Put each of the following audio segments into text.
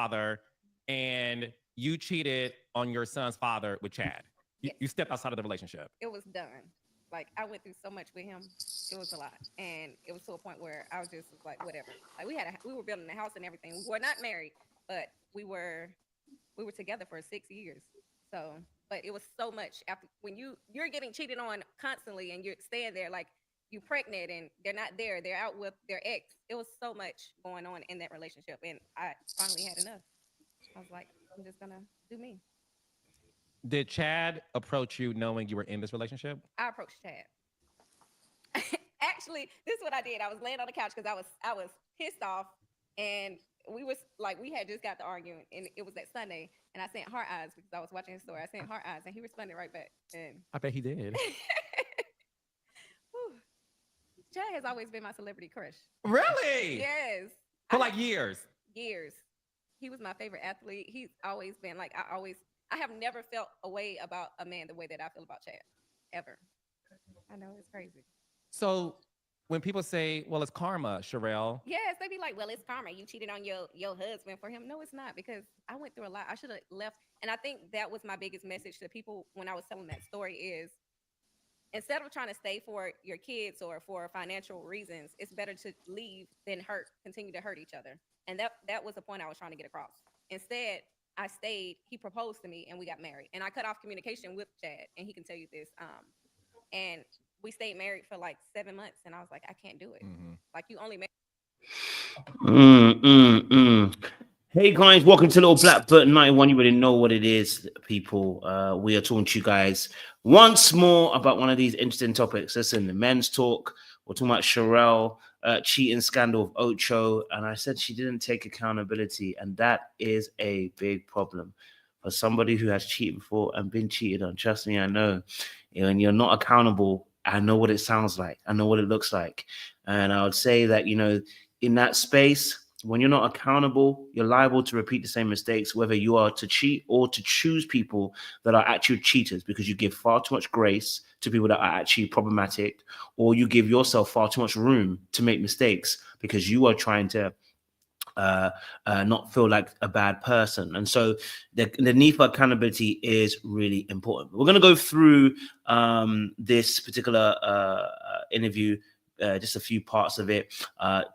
father and you cheated on your son's father with Chad. You stepped outside of the relationship. It was done. Like, I went through so much with him. It was a lot, and it was to a point where I was just like, whatever. Like, we were building a house and everything. We were not married, but we were together for 6 years. So, but it was so much after when you're getting cheated on constantly, and you're staying there like you pregnant, and they're not there. They're out with their ex. It was so much going on in that relationship, and I finally had enough. I was like, I'm just gonna do me. Did Chad approach you knowing you were in this relationship? I approached Chad. Actually, this is what I did. I was laying on the couch because I was pissed off, and we had just got to arguing, and it was that Sunday, and I sent heart eyes because I was watching his story. I sent heart eyes, and he responded right back. And I bet he did. Chad has always been my celebrity crush. Really? Yes. For like years. Years. He was my favorite athlete. He's always been like, I have never felt a way about a man the way that I feel about Chad, ever. I know, it's crazy. So when people say, well, it's karma, Sharelle. Yes, they be like, well, it's karma. You cheated on your husband for him. No, it's not, because I went through a lot. I should have left. And I think that was my biggest message to people when I was telling that story is, instead of trying to stay for your kids or for financial reasons, it's better to leave than continue to hurt each other. And that was the point I was trying to get across. Instead, I stayed. He proposed to me, and we got married. And I cut off communication with Chad, and he can tell you this. And we stayed married for like 7 months, and I was like, I can't do it. Mm-hmm. Like, you only married. Hey guys, welcome to Little Black Button 91. You already know what it is, people. We are talking to you guys once more about one of these interesting topics. Listen, the men's talk. We're talking about Sharelle, cheating scandal of Ocho, and I said she didn't take accountability, and that is a big problem for somebody who has cheated before and been cheated on. Trust me, I know. When you're not accountable, I know what it sounds like. I know what it looks like, and I would say that, in that space, when you're not accountable, you're liable to repeat the same mistakes, whether you are to cheat or to choose people that are actual cheaters, because you give far too much grace to people that are actually problematic, or you give yourself far too much room to make mistakes because you are trying to not feel like a bad person. And so the need for accountability is really important. We're going to go through this particular interview, just a few parts of it,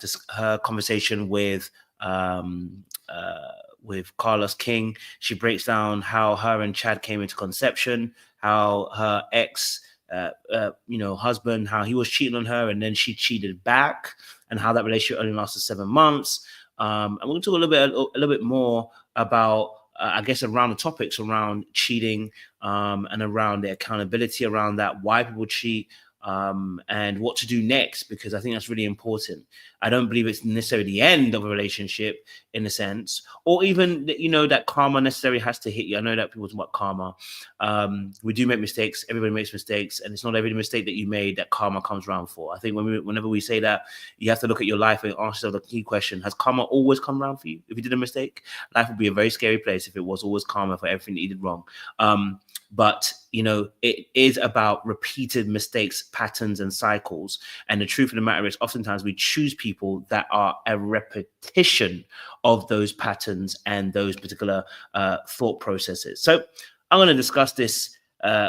just her conversation with Carlos King. She breaks down how her and Chad came into conception, how her ex husband, how he was cheating on her and then she cheated back, and how that relationship only lasted 7 months. And we're going to talk a little bit more about I guess around the topics around cheating, and around the accountability around that, why people cheat, and what to do next, because I think that's really important. I don't believe it's necessarily the end of a relationship in a sense, or even, that karma necessarily has to hit you. I know that people talk about karma. We do make mistakes. Everybody makes mistakes, and it's not every mistake that you made that karma comes around for. I think whenever we say that, you have to look at your life and ask yourself the key question: has karma always come around for you? If you did a mistake, life would be a very scary place if it was always karma for everything that you did wrong. But, it is about repeated mistakes, patterns, and cycles. And the truth of the matter is, oftentimes we choose people that are a repetition of those patterns and those particular thought processes. So I'm going to discuss this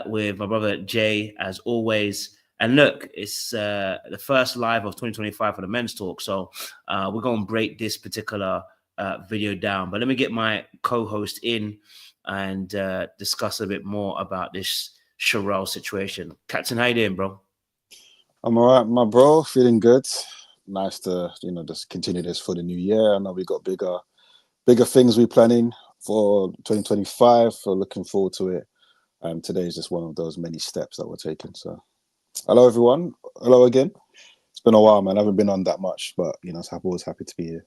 with my brother Jay, as always. And look, it's the first live of 2025 for the men's talk. So we're going to break this particular video down. But let me get my co-host in and discuss a bit more about this Charelle situation. Captain, how you doing, bro? I'm all right, my bro. Feeling good. Nice to, just continue this for the new year. I know we got bigger things we're planning for 2025. So looking forward to it. Today is just one of those many steps that we're taking. So hello, everyone. Hello again. It's been a while, man. I haven't been on that much, but, I'm always happy to be here.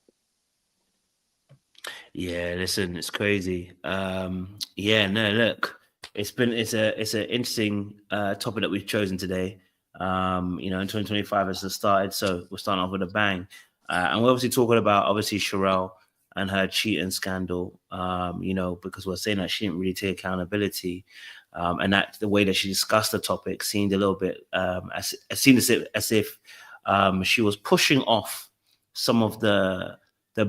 Yeah, listen, it's crazy. Look, it's an interesting topic that we've chosen today. In 2025 has started, so we're starting off with a bang. And we're obviously talking about Sharelle and her cheating scandal, because we're saying that she didn't really take accountability. And that the way that she discussed the topic seemed a little bit as if she was pushing off some of the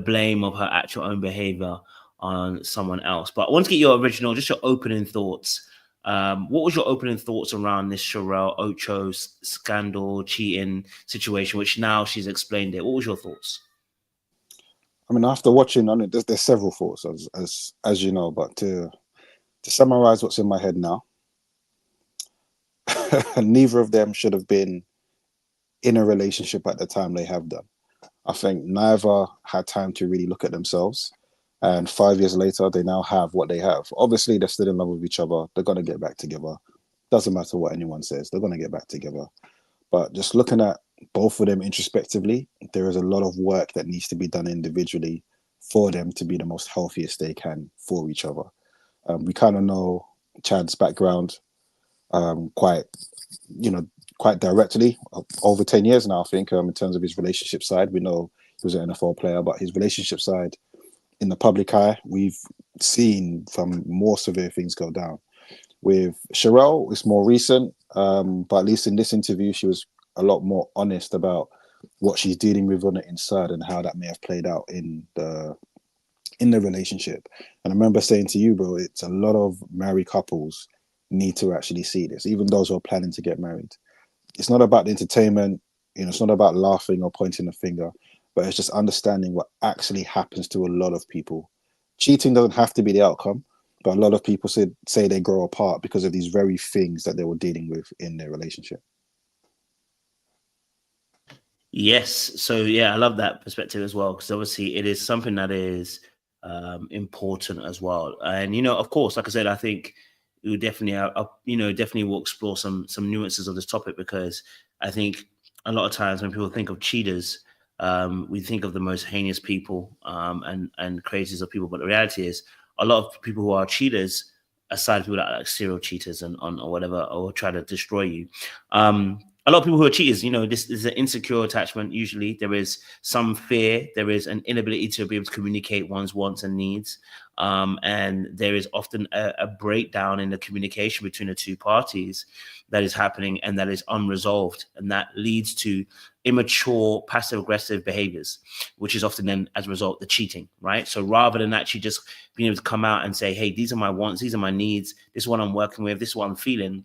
blame of her actual own behavior on someone else. But I want to get your just your opening thoughts. What was your opening thoughts around this Sharelle Ocho scandal, cheating situation, which now she's explained it? What was your thoughts? I mean, after watching, I mean, there's several thoughts, as you know, but to summarize what's in my head now, neither of them should have been in a relationship at the time they have done. I think neither had time to really look at themselves. And 5 years later, they now have what they have. Obviously, they're still in love with each other. They're going to get back together. Doesn't matter what anyone says. They're going to get back together. But just looking at both of them introspectively, there is a lot of work that needs to be done individually for them to be the most healthiest they can for each other. We kind of know Chad's background quite directly, over 10 years now, I think, in terms of his relationship side. We know he was an NFL player, but his relationship side in the public eye, we've seen some more severe things go down. With Charelle, it's more recent, but at least in this interview, she was a lot more honest about what she's dealing with on the inside and how that may have played out in the relationship. And I remember saying to you, bro, it's a lot of married couples need to actually see this, even those who are planning to get married. It's not about the entertainment, it's not about laughing or pointing a finger, but it's just understanding what actually happens to a lot of people. Cheating doesn't have to be the outcome, but a lot of people say they grow apart because of these very things that they were dealing with in their relationship. Yes. So, yeah, I love that perspective as well, because obviously it is something that is important as well. And, of course, like I said, I think we definitely, definitely will explore some nuances of this topic, because I think a lot of times when people think of cheaters, we think of the most heinous people and craziest of people. But the reality is, a lot of people who are cheaters, aside from people that are like serial cheaters and or whatever, or try to destroy you, a lot of people who are cheaters, this is an insecure attachment. Usually there is some fear. There is an inability to be able to communicate one's wants and needs. And there is often a breakdown in the communication between the two parties that is happening and that is unresolved. And that leads to immature, passive-aggressive behaviors, which is often then, as a result, the cheating, right? So rather than actually just being able to come out and say, hey, these are my wants, these are my needs, this is what I'm working with, this is what I'm feeling,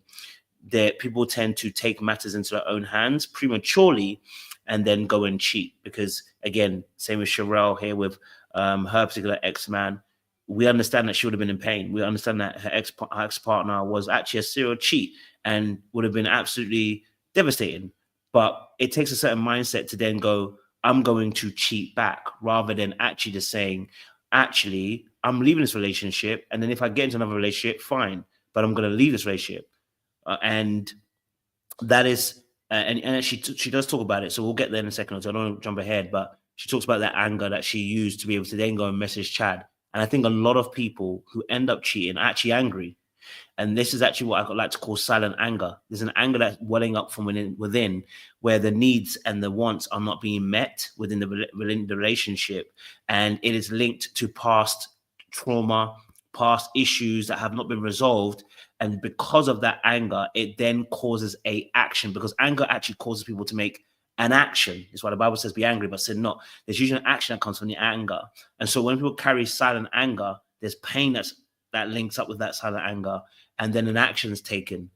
that people tend to take matters into their own hands prematurely and then go and cheat. Because, again, same with Charelle here with her particular ex-man, we understand that she would have been in pain. We understand that her ex-partner was actually a serial cheat and would have been absolutely devastating. But it takes a certain mindset to then go, I'm going to cheat back, rather than actually just saying, actually, I'm leaving this relationship. And then if I get into another relationship, fine, but I'm going to leave this relationship. And that is, and she does talk about it. So we'll get there in a second. So I don't want to jump ahead, but she talks about that anger that she used to be able to then go and message Chad. And I think a lot of people who end up cheating are actually angry. And this is actually what I like to call silent anger. There's an anger that's welling up from within, where the needs and the wants are not being met within the relationship. And it is linked to past trauma, past issues that have not been resolved. And because of that anger, it then causes a action, because anger actually causes people to make an action. It's why the Bible says be angry, but sin not. There's usually an action that comes from the anger. And so when people carry silent anger, there's pain that links up with that silent anger, and then an action is taken,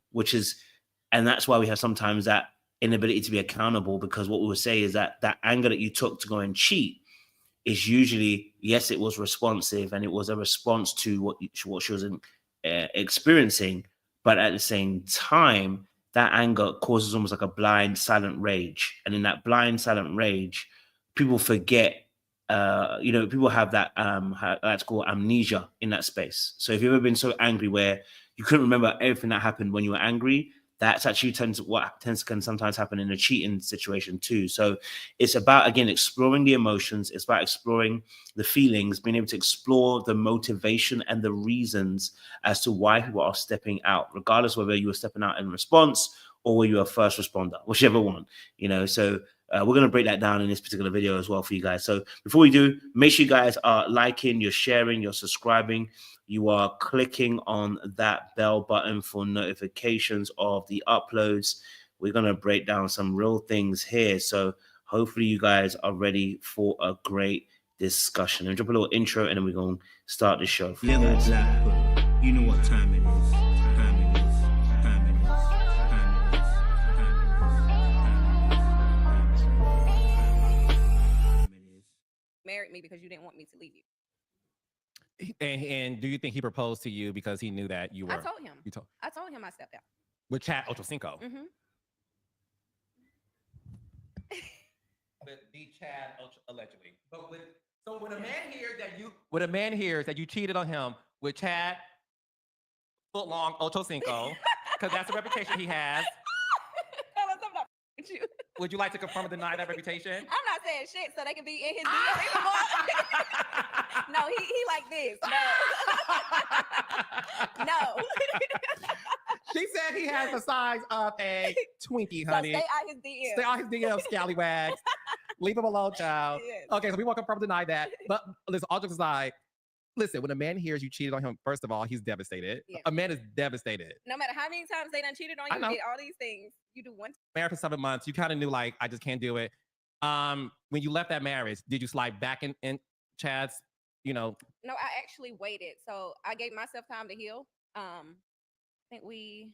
and that's why we have sometimes that inability to be accountable, because what we would say is that anger that you took to go and cheat is usually, yes, it was responsive and it was a response to what she was experiencing, but at the same time, that anger causes almost like a blind, silent rage. And in that blind, silent rage, people forget, people have that, that's called amnesia in that space. So if you've ever been so angry where you couldn't remember everything that happened when you were angry, that's actually can sometimes happen in a cheating situation too. So it's about, again, exploring the emotions. It's about exploring the feelings, being able to explore the motivation and the reasons as to why people are stepping out, regardless whether you were stepping out in response or were you a first responder, whichever one, So we're going to break that down in this particular video as well for you guys. So before we do, make sure you guys are liking, you're sharing, you're subscribing, you are clicking on that bell button for notifications of the uploads. We're going to break down some real things here. So hopefully you guys are ready for a great discussion. And drop a little intro, and then we're going to start the show. Live in Blackpool. You know what time it is. Time it is. Time it is. Time it is. Time it is. Married me because you didn't want me to leave you. And do you think he proposed to you because he knew that you were? I told him. You told I told him I stepped out. with Chad Ocho Cinco. Mm-hmm. With the Chad Ocho, allegedly. But when a man hears that you cheated on him with Chad foot long Ocho Cinco, because that's the reputation he has. I'm not with you. Would you like to confirm or deny that reputation? I'm not saying shit, so they can be in his DM. No, he like this. No. No. She said he has the size of a Twinkie, So honey. stay out his DM. Stay on his DM, scallywags. Leave him alone, child. Yes. Okay, so we won't confirm or deny that. But listen, all jokes aside, listen, when a man hears you cheated on him, first of all, he's devastated. Yeah. A man is devastated. No matter how many times they done cheated on I you, know. did all these things, you do one. Married for 7 months, you kind of knew like I just can't do it. When you left that marriage, did you slide back in Chad's, No, I actually waited. So I gave myself time to heal. I think we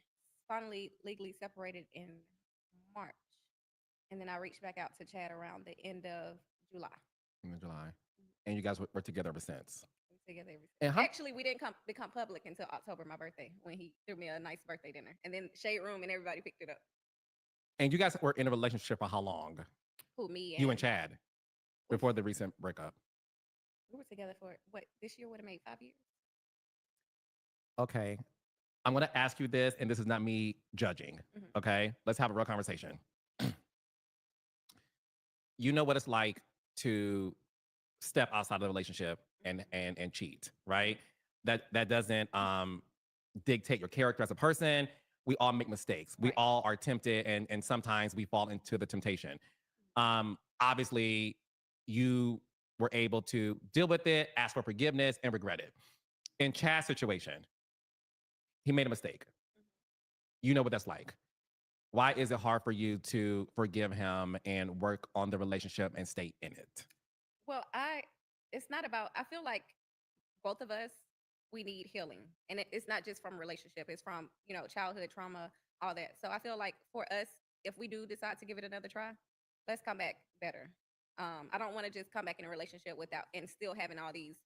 finally legally separated in March. And then I reached back out to Chad around the end of July. in July? And you guys were together ever since. We were together every And how, Actually, we didn't become public until October, my birthday, when he threw me a nice birthday dinner. And then Shade Room and everybody picked it up. and you guys were in a relationship for how long? Who, me You and Chad, before the recent breakup. We were together for, what, this year would have made 5 years? Okay. I'm going to ask you this, and this is not me judging. Mhm. Okay. Let's have a real conversation. You know what it's like to step outside of the relationship and cheat, right? That doesn't dictate your character as a person. We all make mistakes. We Right. all are tempted, and sometimes we fall into the temptation. Obviously, you were able to deal with it, ask for forgiveness, and regret it. In Chad's situation, he made a mistake. You know what that's like. Why is it hard for you to forgive him and work on the relationship and stay in it? Well, it's not about, I feel like both of us, we need healing. And it's not just from relationship, it's from, childhood trauma, all that. So I feel like for us, if we do decide to give it another try, let's come back better. I don't want to just come back in a relationship without, and still having all these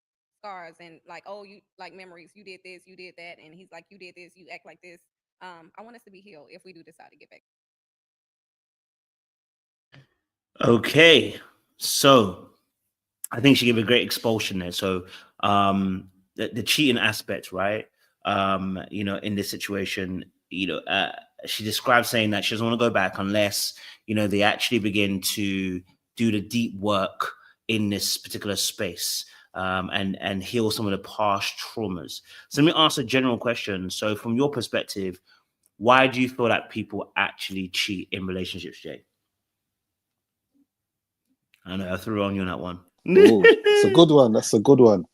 scars and like, oh, you like memories, you did this, you did that. And he's like, you did this, you act like this. I want us to be healed if we do decide to get back. Okay, so I think she gave a great expulsion there. So the cheating aspect, right? In this situation, she described saying that she doesn't want to go back unless they actually begin to do the deep work in this particular space and heal some of the past traumas. So let me ask a general question. So from your perspective, why do you feel like people actually cheat in relationships, Jay? I know I threw on you on that one. Ooh, it's a good one. That's a good one. Do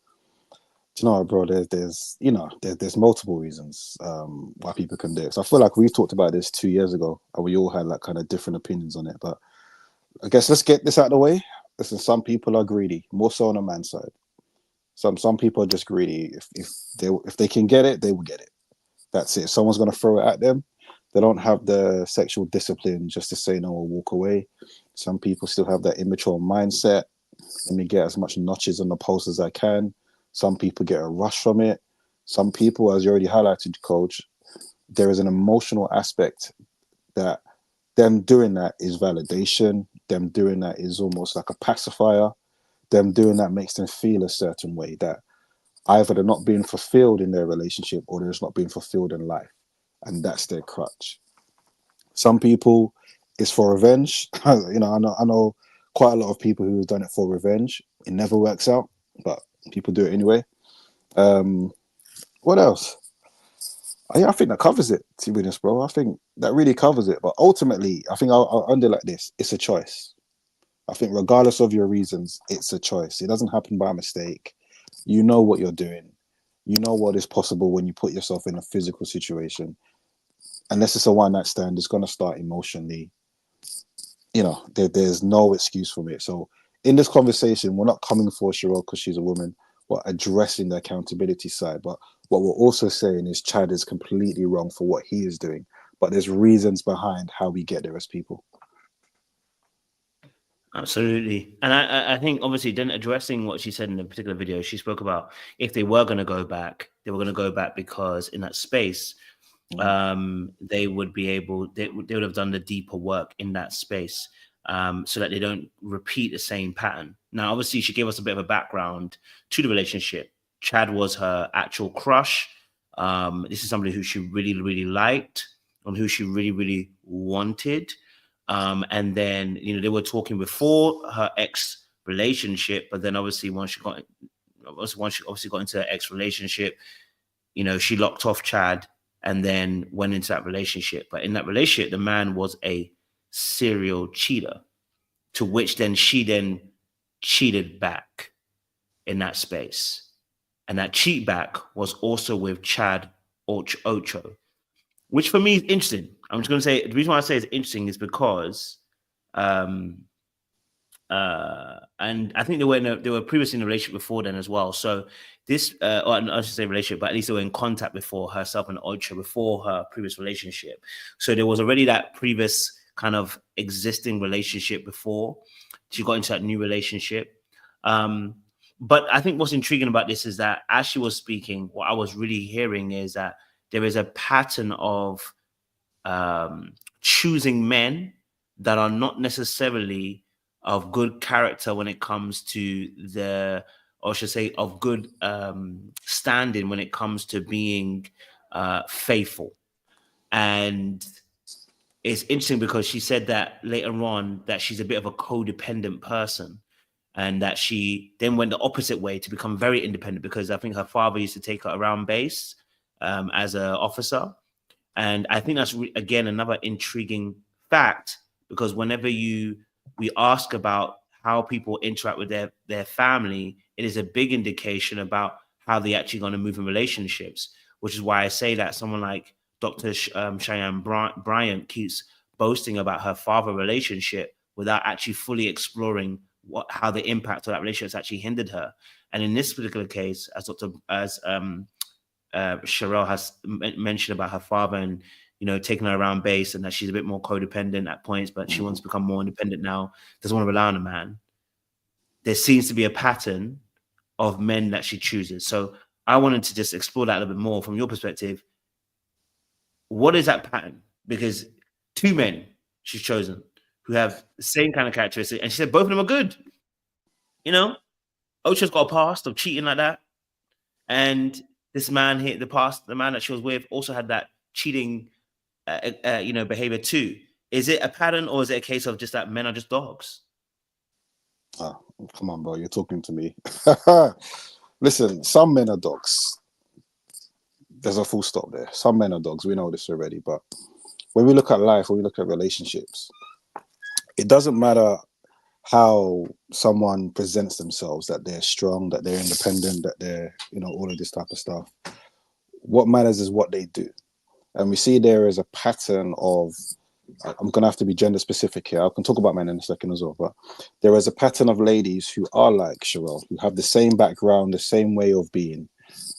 you know what, bro? There's multiple reasons why people can do it. So I feel like we talked about this 2 years ago, and we all had like kind of different opinions on it. But I guess let's get this out of the way. Listen, some people are greedy, more so on the man's side. Some people are just greedy. If they can get it, they will get it. That's it. If someone's going to throw it at them, they don't have the sexual discipline just to say no or walk away. Some people still have that immature mindset. Let me get as much notches on the post as I can. Some people get a rush from it. Some people, as you already highlighted, Coach, there is an emotional aspect that them doing that is validation. Them doing that is almost like a pacifier. Them doing that makes them feel a certain way that either they're not being fulfilled in their relationship or they're just not being fulfilled in life. And that's their crutch. Some people, it's for revenge. I know quite a lot of people who have done it for revenge. It never works out, but people do it anyway. What else? I think that covers it, to be honest, bro. I think that really covers it. But ultimately, I think I'll end it like this. It's a choice. I think regardless of your reasons, it's a choice. It doesn't happen by mistake. You know what you're doing. You know what is possible when you put yourself in a physical situation. Unless it's a one-night stand, it's going to start emotionally. There's no excuse from it. So in this conversation, we're not coming for Sharelle because she's a woman. We're addressing the accountability side. But what we're also saying is Chad is completely wrong for what he is doing. But there's reasons behind how we get there as people. Absolutely. And I think obviously then addressing what she said in a particular video, she spoke about if they were going to go back, they were going to go back because in that space, they would be able, they would have done the deeper work in that space, so that they don't repeat the same pattern. Now, obviously, she gave us a bit of a background to the relationship. Chad was her actual crush. This is somebody who she really, really liked and who she really, really wanted. And then, you know, they were talking before her ex relationship, but then obviously once she got into her ex relationship, you know, she locked off Chad and then went into that relationship. But in that relationship, the man was a serial cheater, to which then she then cheated back in that space. And that cheat back was also with Chad Ocho, which for me is interesting. I'm just going to say, the reason why I say it's interesting is because, and I think they were previously in a relationship before then as well. So this, or I should say relationship, but at least they were in contact before, herself and Ocho, before her previous relationship. So there was already that previous kind of existing relationship before she got into that new relationship. But I think what's intriguing about this is that as she was speaking, what I was really hearing is that there is a pattern of choosing men that are not necessarily of good character when it comes to the, or I should say, of good standing when it comes to being faithful. And it's interesting because she said that later on that she's a bit of a codependent person, and that she then went the opposite way to become very independent, because I think her father used to take her around base as an officer. And I think that's, again, another intriguing fact, because whenever we ask about how people interact with their family, it is a big indication about how they're actually going to move in relationships, which is why I say that someone like Dr. Cheyenne Bryant keeps boasting about her father relationship without actually fully exploring how the impact of that relationship has actually hindered her. And in this particular case, as Sharelle has mentioned about her father and, you know, taking her around base, and that she's a bit more codependent at points, but she wants to become more independent now, doesn't want to rely on a man. There seems to be a pattern of men that she chooses. So I wanted to just explore that a little bit more from your perspective. What is that pattern? Because two men she's chosen who have the same kind of characteristics, and she said both of them are good. You know, Ocho's got a past of cheating like that, and this man here, the man that she was with, also had that cheating, behavior too. Is it a pattern, or is it a case of just that men are just dogs? Oh, come on, bro, you're talking to me. Listen, some men are dogs. There's a full stop there. Some men are dogs. We know this already. But when we look at life, when we look at relationships, it doesn't matter how someone presents themselves, that they're strong, that they're independent, that they're, you know, all of this type of stuff. What matters is what they do. And we see there is a pattern of, I'm going to have to be gender specific here. I can talk about men in a second as well, but there is a pattern of ladies who are like Sharelle, who have the same background, the same way of being,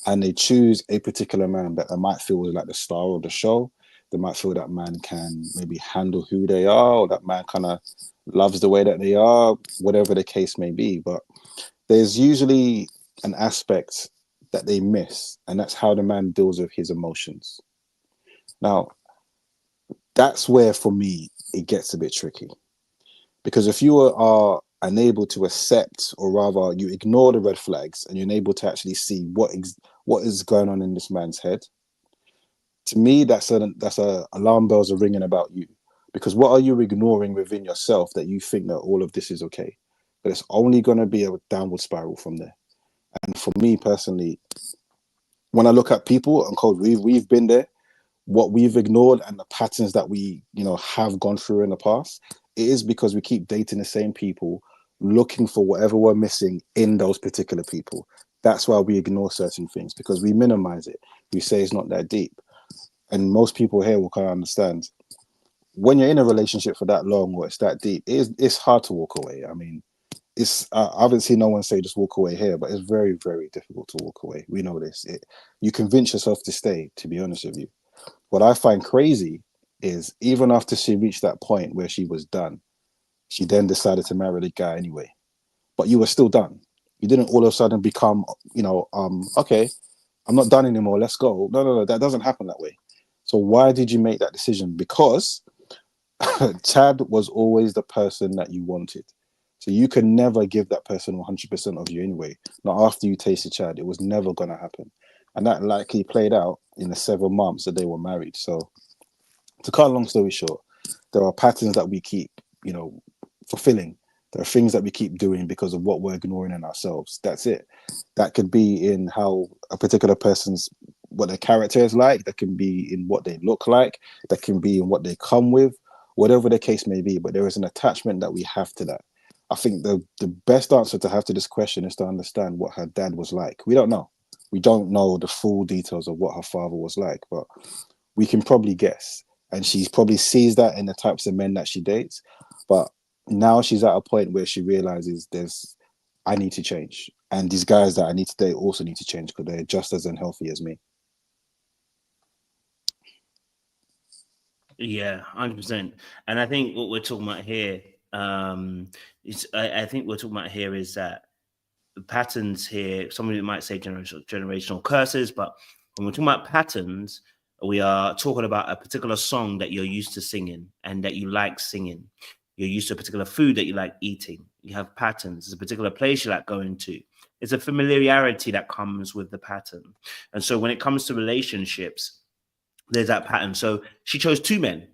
and they choose a particular man that they might feel is like the star of the show. They might feel that man can maybe handle who they are, or that man kind of loves the way that they are, whatever the case may be. But there's usually an aspect that they miss, and that's how the man deals with his emotions. Now, that's where, for me, it gets a bit tricky. Because if you are unable to accept, or rather you ignore the red flags, and you're unable to actually see what is going on in this man's head, to me, that's a alarm bells are ringing about you. Because what are you ignoring within yourself that you think that all of this is okay? But it's only going to be a downward spiral from there. And for me personally, when I look at people, and Cole, we've been there, what we've ignored and the patterns that we, you know, have gone through in the past, it is because we keep dating the same people, looking for whatever we're missing in those particular people. That's why we ignore certain things, because we minimize it. We say it's not that deep. And most people here will kind of understand, when you're in a relationship for that long, or it's that deep, it's hard to walk away. I mean, it's I haven't seen no one say just walk away here, but it's very, very difficult to walk away. We know this. You convince yourself to stay, to be honest with you. What I find crazy is even after she reached that point where she was done, she then decided to marry the guy anyway. But you were still done. You didn't all of a sudden become, okay, I'm not done anymore, let's go. No, that doesn't happen that way. So why did you make that decision? Because Chad was always the person that you wanted. So you can never give that person 100% of you anyway. Not after you tasted Chad. It was never going to happen. And that likely played out in the 7 months that they were married. So to cut a long story short, there are patterns that we keep, fulfilling. There are things that we keep doing because of what we're ignoring in ourselves. That's it. That could be in how a particular person's, what their character is like. That can be in what they look like. That can be in what they come with, whatever the case may be. But there is an attachment that we have to that. I think the best answer to have to this question is to understand what her dad was like. We don't know. We don't know the full details of what her father was like, but we can probably guess. And she probably sees that in the types of men that she dates. But now she's at a point where she realizes I need to change. And these guys that I need to date also need to change because they're just as unhealthy as me. Yeah, 100%. And I think what we're talking about here, I think we're talking about here is that the patterns here, somebody might say generational curses, but when we're talking about patterns, we are talking about a particular song that you're used to singing and that you like singing. You're used to a particular food that you like eating. You have patterns. There's a particular place you like going to. It's a familiarity that comes with the pattern. And so when it comes to relationships, there's that pattern. So she chose 2 men,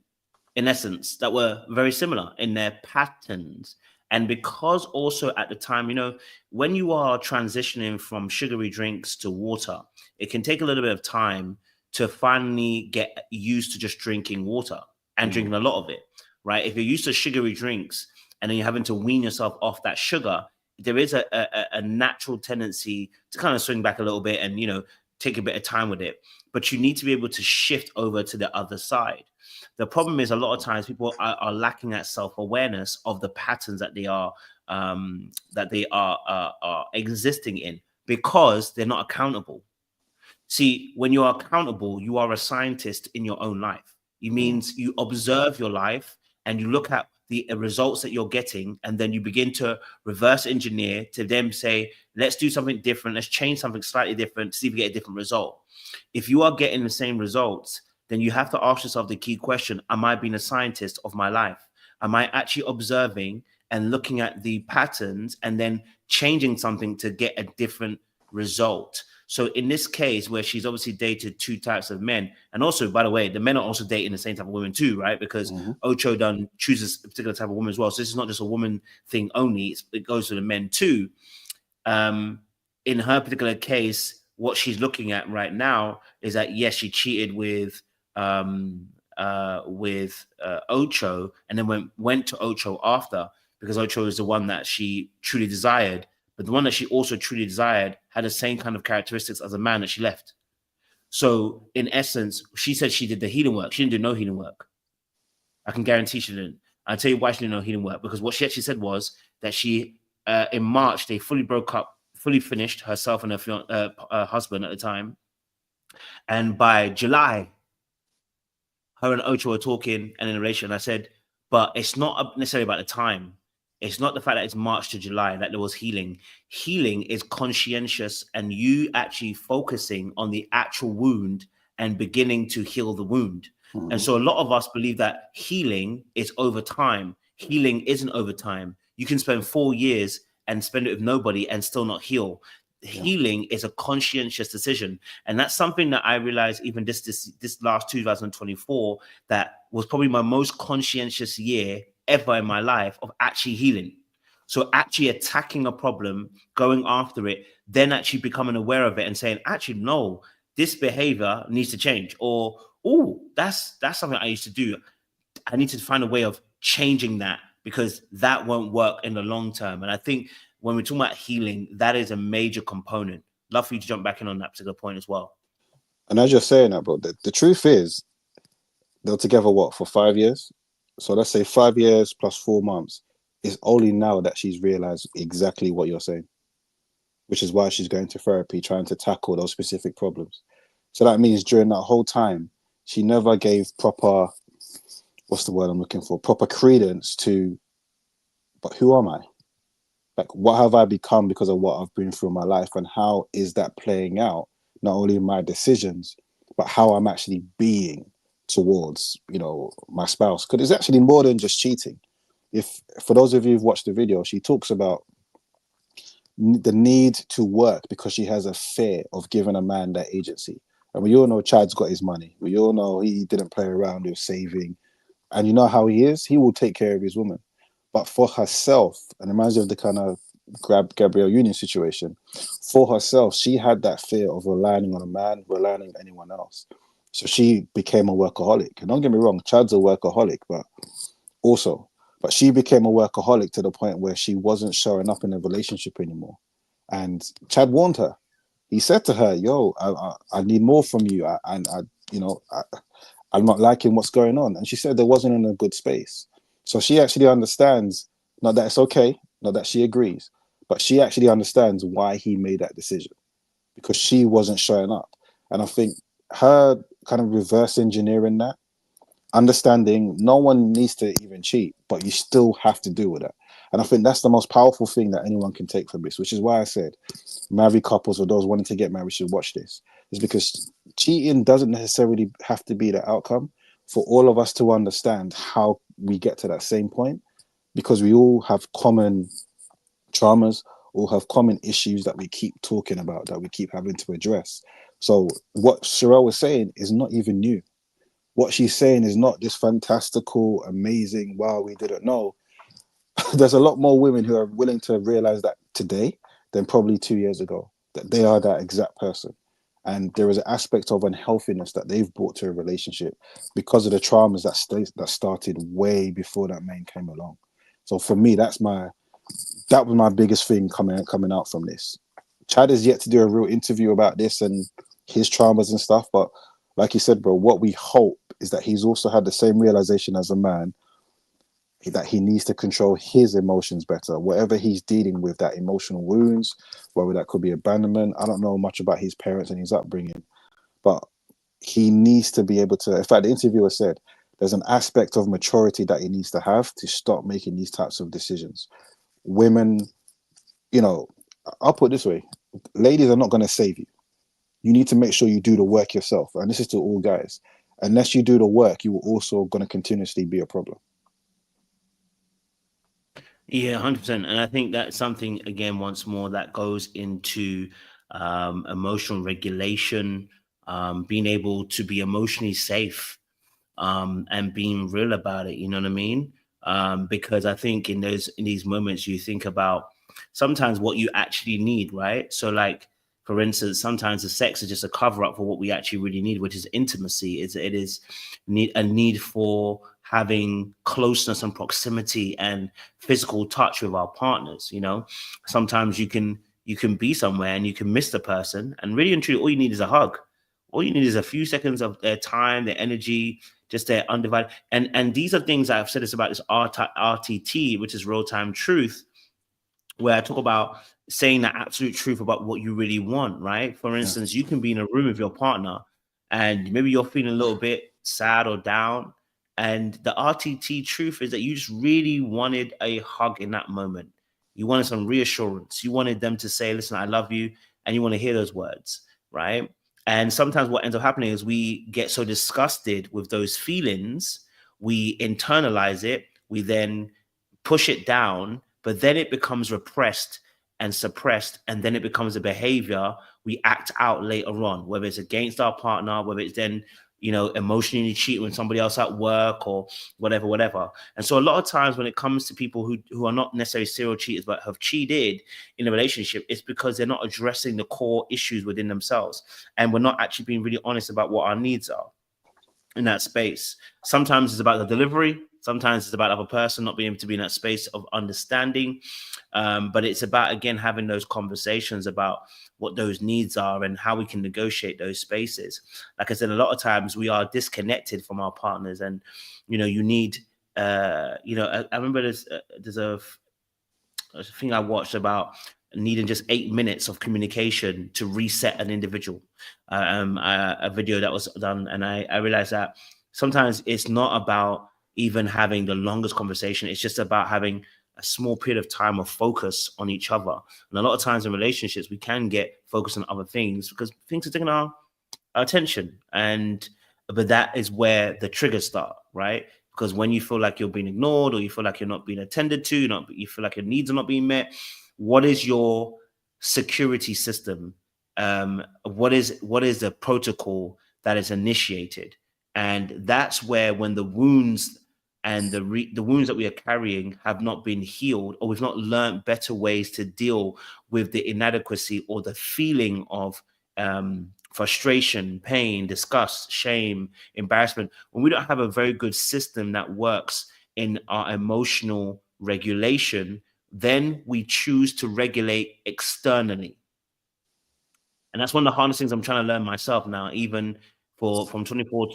in essence, that were very similar in their patterns. And because also at the time, when you are transitioning from sugary drinks to water, it can take a little bit of time to finally get used to just drinking water and drinking a lot of it, right? If you're used to sugary drinks and then you're having to wean yourself off that sugar, there is a natural tendency to kind of swing back a little bit and, take a bit of time with it. But you need to be able to shift over to the other side. The problem is a lot of times people are lacking that self-awareness of the patterns that they are existing in because they're not accountable. See, when you are accountable, you are a scientist in your own life. It means you observe your life and you look at the results that you're getting, and then you begin to reverse engineer to then say, let's do something different. Let's change something slightly different to see if we get a different result. If you are getting the same results, then you have to ask yourself the key question, am I being a scientist of my life? Am I actually observing and looking at the patterns and then changing something to get a different result? So in this case, where she's obviously dated 2 types of men, and also, by the way, the men are also dating the same type of women too, right? Because Ocho chooses a particular type of woman as well. So this is not just a woman thing only; it goes to the men too. In her particular case, what she's looking at right now is that yes, she cheated with Ocho, and then went to Ocho after, because Ocho is the one that she truly desired. But the one that she also truly desired had the same kind of characteristics as a man that she left. So in essence, she said she did the healing work. She didn't do no healing work. I can guarantee she didn't. I'll tell you why she didn't know healing work. Because what she actually said was that she, in March, they fully broke up, fully finished, herself and her husband at the time. And by July, her and Ocho were talking and in a relationship. And I said, but it's not necessarily about the time. It's not the fact that it's March to July that there was healing. Healing is conscientious and you actually focusing on the actual wound and beginning to heal the wound. And so a lot of us believe that healing is over time. Healing isn't over time. You can spend 4 years and spend it with nobody and still not heal. Healing is a conscientious decision. And that's something that I realized even this last 2024, that was probably my most conscientious year ever in my life of actually healing. So actually attacking a problem, going after it, then actually becoming aware of it and saying, actually, no, this behavior needs to change. Or, oh, that's something I used to do. I need to find a way of changing that because that won't work in the long term. And I think when we're talking about healing, that is a major component. Love for you to jump back in on that particular point as well. And as you're saying that, bro, the truth is they're together, what, for 5 years? So let's say 5 years plus 4 months. It's only now that she's realized exactly what you're saying, which is why she's going to therapy, trying to tackle those specific problems. So that means during that whole time, she never gave proper, what's the word I'm looking for? Proper credence to, but who am I? Like, what have I become because of what I've been through in my life? And how is that playing out? Not only in my decisions, but how I'm actually being towards, my spouse. Because it's actually more than just cheating. If, for those of you who've watched the video, she talks about the need to work because she has a fear of giving a man that agency. And we all know Chad's got his money. We all know he didn't play around with saving. And you know how he is? He will take care of his woman. But for herself, and it reminds me of the kind of Gabrielle Union situation, for herself, she had that fear of relying on a man, relying on anyone else. So she became a workaholic. And don't get me wrong, Chad's a workaholic, but she became a workaholic to the point where she wasn't showing up in a relationship anymore. And Chad warned her. He said to her, yo, I need more from you. I'm not liking what's going on. And she said there wasn't in a good space. So she actually understands, not that it's okay, not that she agrees, but she actually understands why he made that decision, because she wasn't showing up. And I think her kind of reverse engineering that, understanding no one needs to even cheat, but you still have to deal with it. And I think that's the most powerful thing that anyone can take from this, which is why I said married couples or those wanting to get married should watch this. Is because cheating doesn't necessarily have to be the outcome. For all of us to understand how we get to that same point, because we all have common traumas, all have common issues that we keep talking about, that we keep having to address. So what Sharelle was saying is not even new. What she's saying is not this fantastical, amazing, wow, we didn't know. There's a lot more women who are willing to realize that today than probably 2 years ago, that they are that exact person. And there is an aspect of unhealthiness that they've brought to a relationship because of the traumas that started way before that man came along. So for me, that was my biggest thing coming out from this. Chad is yet to do a real interview about this and his traumas and stuff. But like you said, bro, what we hope is that he's also had the same realization as a man, that he needs to control his emotions better, whatever he's dealing with, that emotional wounds, whether that could be abandonment. I don't know much about his parents and his upbringing, but he needs to be able to, in fact, the interviewer said, there's an aspect of maturity that he needs to have to stop making these types of decisions. Women, I'll put it this way, ladies are not going to save you. You need to make sure you do the work yourself. And this is to all guys. Unless you do the work, you will also going to continuously be a problem. Yeah, 100%. And I think that's something, again, once more, that goes into emotional regulation, being able to be emotionally safe, and being real about it. You know what I mean? Because I think in these moments, you think about sometimes what you actually need, right? So like, for instance, sometimes the sex is just a cover up for what we actually really need, which is intimacy. It is a need for having closeness and proximity and physical touch with our partners. Sometimes you can be somewhere and you can miss the person, and really and truly, all you need is a hug. All you need is a few seconds of their time, their energy, just their undivided. And these are things I've said this about this RTT, which is real time truth, where I talk about saying the absolute truth about what you really want, right? For instance, you can be in a room with your partner and maybe you're feeling a little bit sad or down. And the RTT truth is that you just really wanted a hug in that moment. You wanted some reassurance. You wanted them to say, listen, I love you. And you want to hear those words, right? And sometimes what ends up happening is we get so disgusted with those feelings, we internalize it, we then push it down, but then it becomes repressed and suppressed, and then it becomes a behavior we act out later on, whether it's against our partner, whether it's then emotionally cheat with somebody else at work or whatever. And so a lot of times when it comes to people who are not necessarily serial cheaters but have cheated in a relationship, it's because they're not addressing the core issues within themselves, and we're not actually being really honest about what our needs are in that space. Sometimes it's about the delivery. Sometimes it's about the other person not being able to be in that space of understanding. But it's about, again, having those conversations about what those needs are and how we can negotiate those spaces. Like I said, a lot of times we are disconnected from our partners, and, you need I remember there's a thing I watched about needing just 8 minutes of communication to reset an individual. A video that was done, and I realized that sometimes it's not about even having the longest conversation. It's just about having a small period of time of focus on each other. And a lot of times in relationships, we can get focused on other things because things are taking our attention. But that is where the triggers start, right? Because when you feel like you're being ignored, or you feel like you're not being attended to, you feel like your needs are not being met, what is your security system? What is the protocol that is initiated? And that's where, when the wounds and the wounds that we are carrying have not been healed, or we've not learned better ways to deal with the inadequacy or the feeling of frustration, pain, disgust, shame, embarrassment, when we don't have a very good system that works in our emotional regulation, then we choose to regulate externally. And that's one of the hardest things I'm trying to learn myself now, even from 2024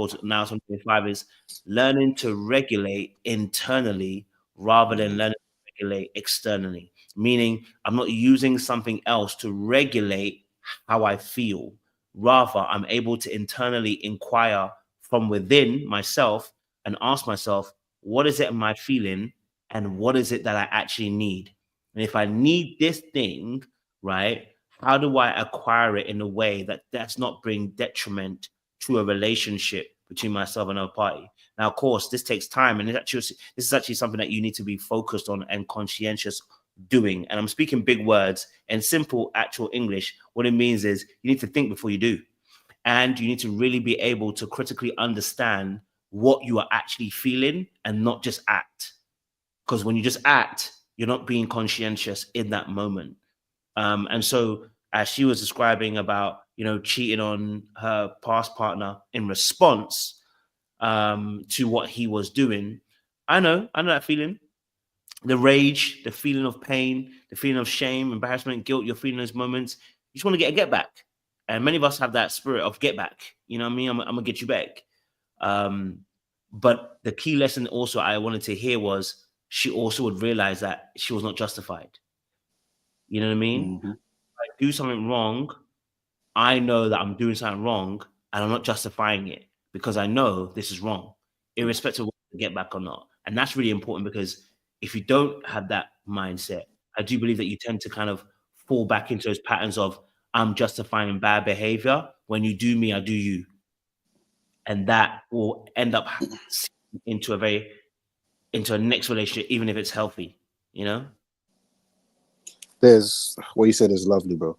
to now 2025, is learning to regulate internally rather than learning to regulate externally. Meaning, I'm not using something else to regulate how I feel. Rather, I'm able to internally inquire from within myself and ask myself, what is it am I feeling, and what is it that I actually need? And if I need this thing, right, how do I acquire it in a way that does not bring detriment to a relationship between myself and another party? Now, of course, this takes time, and this is actually something that you need to be focused on and conscientious doing. And I'm speaking big words and simple, actual English. What it means is you need to think before you do, and you need to really be able to critically understand what you are actually feeling and not just act. Because when you just act, you're not being conscientious in that moment. And so, as she was describing about, cheating on her past partner in response to what he was doing, I know that feeling. The rage, the feeling of pain, the feeling of shame, embarrassment, guilt, you're feeling those moments. You just want to get a get back. And many of us have that spirit of get back. You know what I mean? I'm going to get you back. But the key lesson also I wanted to hear was, she also would realize that she was not justified. You know what I mean? Mm-hmm. If I do something wrong, I know that I'm doing something wrong, and I'm not justifying it because I know this is wrong, irrespective of whether I get back or not. And that's really important, because if you don't have that mindset, I do believe that you tend to kind of fall back into those patterns of, I'm justifying bad behavior. When you do me, I do you. And that will end up into a next relationship, even if it's healthy, There's what you said is lovely, bro.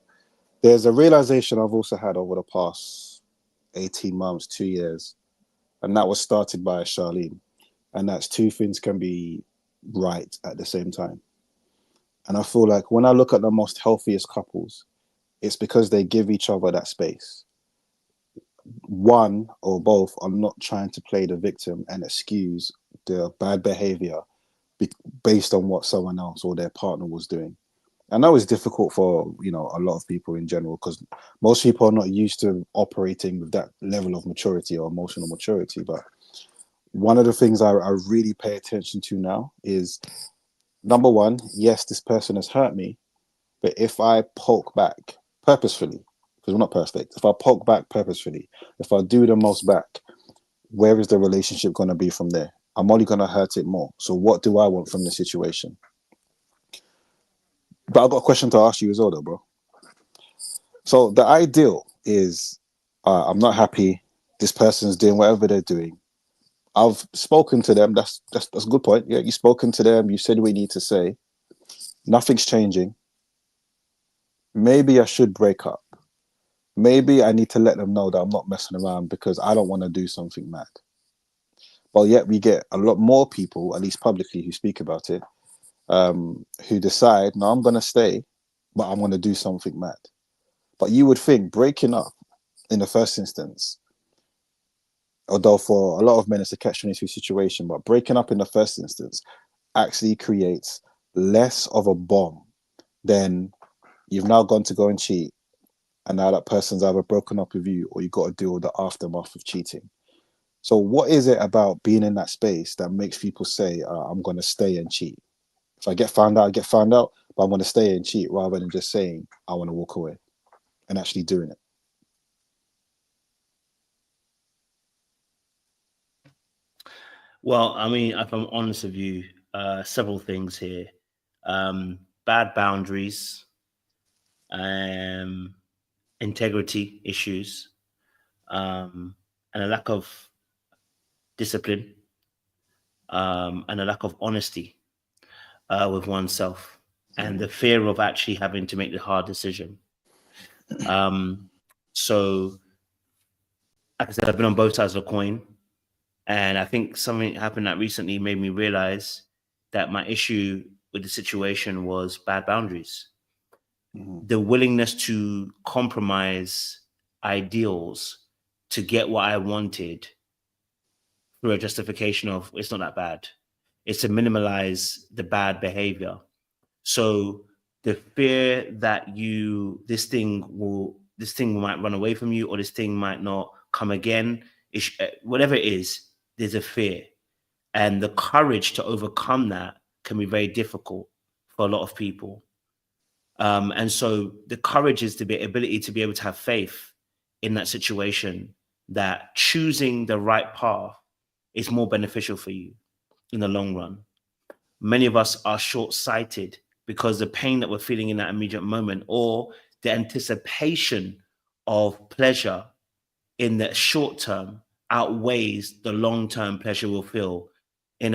There's a realization I've also had over the past 18 months, 2 years, and that was started by Charlene. And that's two things can be right at the same time. And I feel like when I look at the most healthiest couples, it's because they give each other that space. One or both are not trying to play the victim and excuse their bad behavior based on what someone else or their partner was doing. I know it's difficult for, a lot of people in general, because most people are not used to operating with that level of maturity or emotional maturity. But one of the things I really pay attention to now is, number one, yes, this person has hurt me, but if I poke back purposefully, because we're not perfect, if I poke back purposefully, if I do the most back, where is the relationship going to be from there? I'm only going to hurt it more. So what do I want from the situation? But I've got a question to ask you as well, though, bro. So the ideal is, I'm not happy. This person's doing whatever they're doing. I've spoken to them. That's a good point. Yeah, you've spoken to them. You said we need to say. Nothing's changing. Maybe I should break up. Maybe I need to let them know that I'm not messing around because I don't want to do something mad. But yet we get a lot more people, at least publicly, who speak about it, who decide, no, I'm going to stay, but I'm going to do something mad. But you would think breaking up in the first instance, although for a lot of men it's a catch-22 situation, but breaking up in the first instance actually creates less of a bomb than you've now gone to go and cheat, and now that person's either broken up with you or you've got to deal with the aftermath of cheating. So what is it about being in that space that makes people say, I'm going to stay and cheat? If I get found out, I get found out, but I'm going to stay and cheat rather than just saying, I want to walk away and actually doing it. Well, I mean, if I'm honest with you, several things here. Bad boundaries, integrity issues, and a lack of discipline, and a lack of honesty with oneself, and the fear of actually having to make the hard decision. So, like I said, I've been on both sides of the coin. And I think something happened that recently made me realize that my issue with the situation was bad boundaries. The willingness to compromise ideals to get what I wanted through a justification of it's not that bad. It's to minimize the bad behavior. So the fear that this thing might run away from you, or this thing might not come again, whatever it is, there's a fear. And the courage to overcome that can be very difficult for a lot of people. And so the courage is the ability to be able to have faith in that situation, that choosing the right path is more beneficial for you in the long run. Many of us are short-sighted because the pain that we're feeling in that immediate moment, or the anticipation of pleasure in the short term, outweighs the long-term pleasure we'll feel in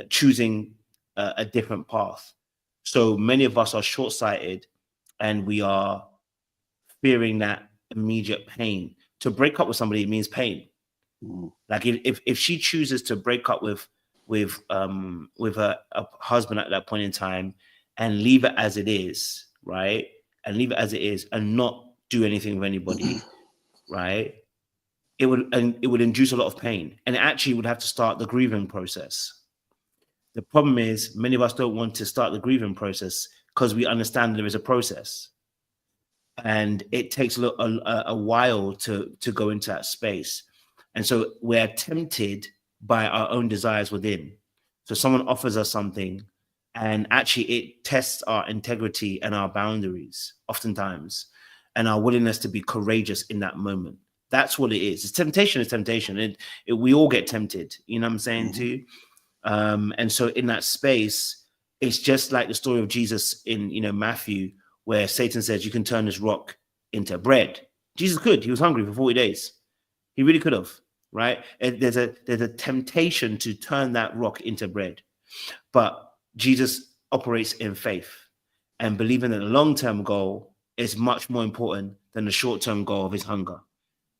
choosing a different path. So many of us are short-sighted, and we are fearing that immediate pain. To break up with somebody, it means pain. Like if she chooses to break up with her husband at that point in time and leave it as it is, right? And leave it as it is and not do anything with anybody, right? It would induce a lot of pain, and it actually would have to start the grieving process. The problem is many of us don't want to start the grieving process because we understand there is a process, and it takes a while to go into that space. And so we're tempted by our own desires within. So someone offers us something, and actually it tests our integrity and our boundaries oftentimes, and our willingness to be courageous in that moment. That's what it is. It's temptation is temptation. We all get tempted, you know what I'm saying too? And so in that space, it's just like the story of Jesus in, Matthew, where Satan says, you can turn this rock into bread. Jesus could. He was hungry for 40 days. He really could have, right? And there's a temptation to turn that rock into bread. But Jesus operates in faith and believing that the long-term goal is much more important than the short-term goal of his hunger.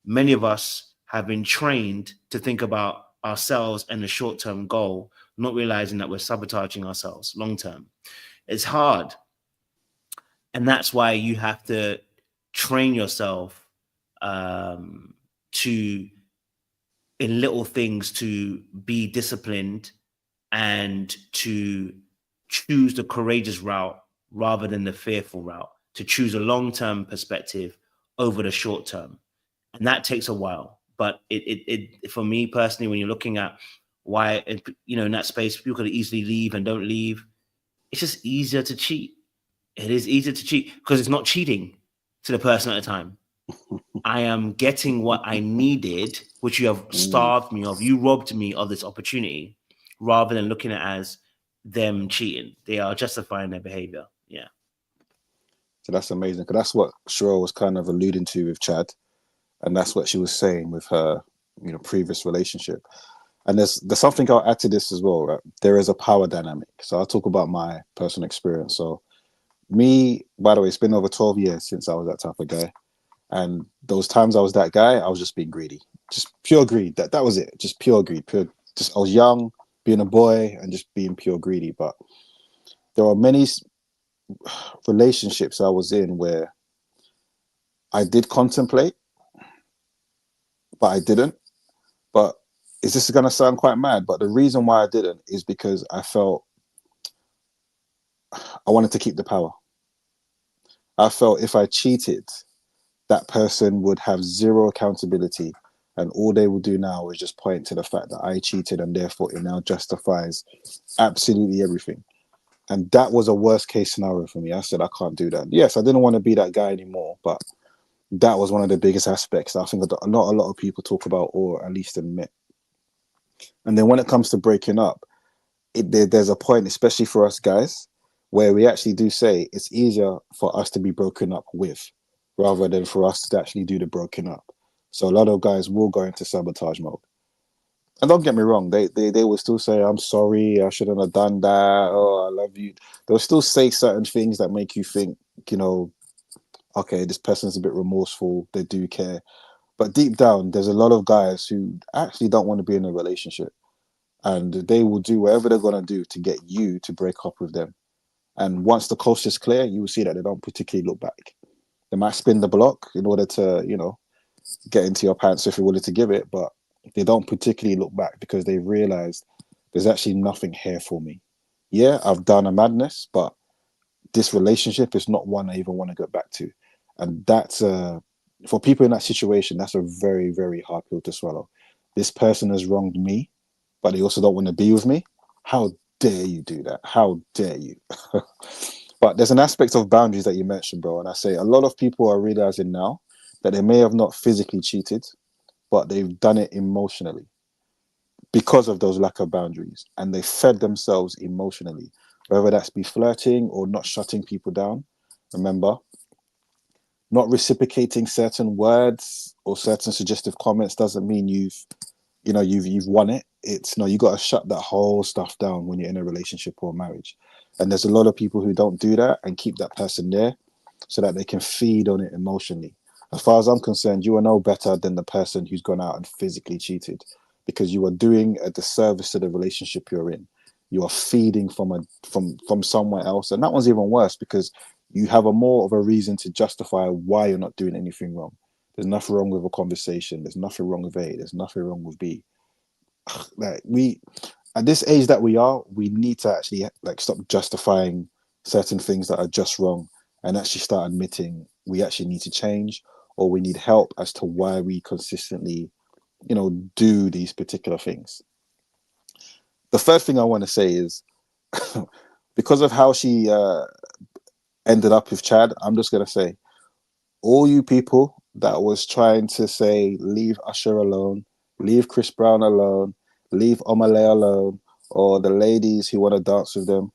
Many of us have been trained to think about ourselves and the short-term goal, not realizing that we're sabotaging ourselves long-term. It's hard. And that's why you have to train yourself in little things to be disciplined and to choose the courageous route rather than the fearful route, to choose a long-term perspective over the short term. And that takes a while. But it for me personally, when you're looking at why, in that space, people could easily leave and don't leave, it's just easier to cheat. It is easier to cheat because it's not cheating to the person at the time. I am getting what I needed, which you have starved me of. You robbed me of this opportunity, rather than looking at it as them cheating. They are justifying their behavior. Yeah. So that's amazing, because that's what Sharelle was kind of alluding to with Chad, and that's what she was saying with her, previous relationship. And there's something I'll add to this as well. Right? There is a power dynamic. So I'll talk about my personal experience. So me, by the way, it's been over 12 years since I was that type of guy. And those times I was that guy, I was just being greedy, just pure greed. That was it, just pure greed. I was young, being a boy, and just being pure greedy. But there are many relationships I was in where I did contemplate, but I didn't. But is this going to sound quite mad? But the reason why I didn't is because I felt I wanted to keep the power. I felt if I cheated, that person would have zero accountability And all they will do now is just point to the fact that I cheated, and therefore it now justifies absolutely everything. And that was a worst case scenario for me. I said, I can't do that. Yes, I didn't want to be that guy anymore, but that was one of the biggest aspects that I think not a lot of people talk about, or at least admit. And then when it comes to breaking up, there's a point, especially for us guys, where we actually do say it's easier for us to be broken up with rather than for us to actually do the broken up. So a lot of guys will go into sabotage mode. And don't get me wrong, they will still say, I'm sorry, I shouldn't have done that, oh, I love you. They'll still say certain things that make you think, you know, okay, this person's a bit remorseful, they do care. But deep down, there's a lot of guys who actually don't want to be in a relationship. And they will do whatever they're going to do to get you to break up with them. And once the coast is clear, you will see that they don't particularly look back. They might spin the block in order to, you know, get into your pants if you're willing to give it, but they don't particularly look back because they've realized there's actually nothing here for me. Yeah, I've done a madness, but this relationship is not one I even want to go back to. And that's for people in that situation, that's a very, very hard pill to swallow. This person has wronged me, but they also don't want to be with me. How dare you do that? How dare you? But there's an aspect of boundaries that you mentioned, bro. And I say a lot of people are realizing now that they may have not physically cheated, but they've done it emotionally because of those lack of boundaries. And they fed themselves emotionally, whether that's be flirting or not shutting people down. Remember, not reciprocating certain words or certain suggestive comments doesn't mean you've won it. It's no, you got to shut that whole stuff down when you're in a relationship or marriage. And there's a lot of people who don't do that and keep that person there so that they can feed on it emotionally. As far as I'm concerned, you are no better than the person who's gone out and physically cheated, because you are doing a disservice to the relationship you're in. You are feeding from somewhere else, and that one's even worse because you have a more of a reason to justify why you're not doing anything wrong. There's nothing wrong with a conversation. There's nothing wrong with A. There's nothing wrong with B. Like we, at this age that we are, we need to actually like stop justifying certain things that are just wrong and actually start admitting we actually need to change, or we need help as to why we consistently, you know, do these particular things. The first thing I want to say is because of how she ended up with Chad, I'm just going to say, all you people that was trying to say, leave Usher alone, leave Chris Brown alone, leave Omale alone, or the ladies who want to dance with them.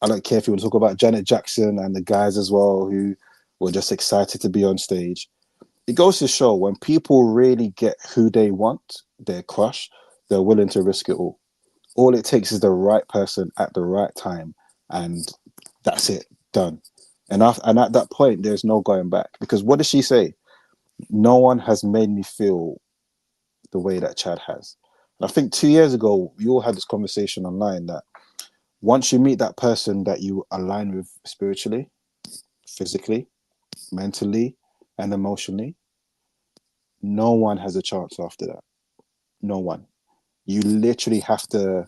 I don't care if you want to talk about Janet Jackson and the guys as well who were just excited to be on stage. It goes to show when people really get who they want, their crush, they're willing to risk it all. All it takes is the right person at the right time, and that's it, done. And at that point, there's no going back. Because what does she say? No one has made me feel the way that Chad has. And I think 2 years ago, we all had this conversation online that once you meet that person that you align with spiritually, physically, mentally, and emotionally, no one has a chance after that. No one. You literally have to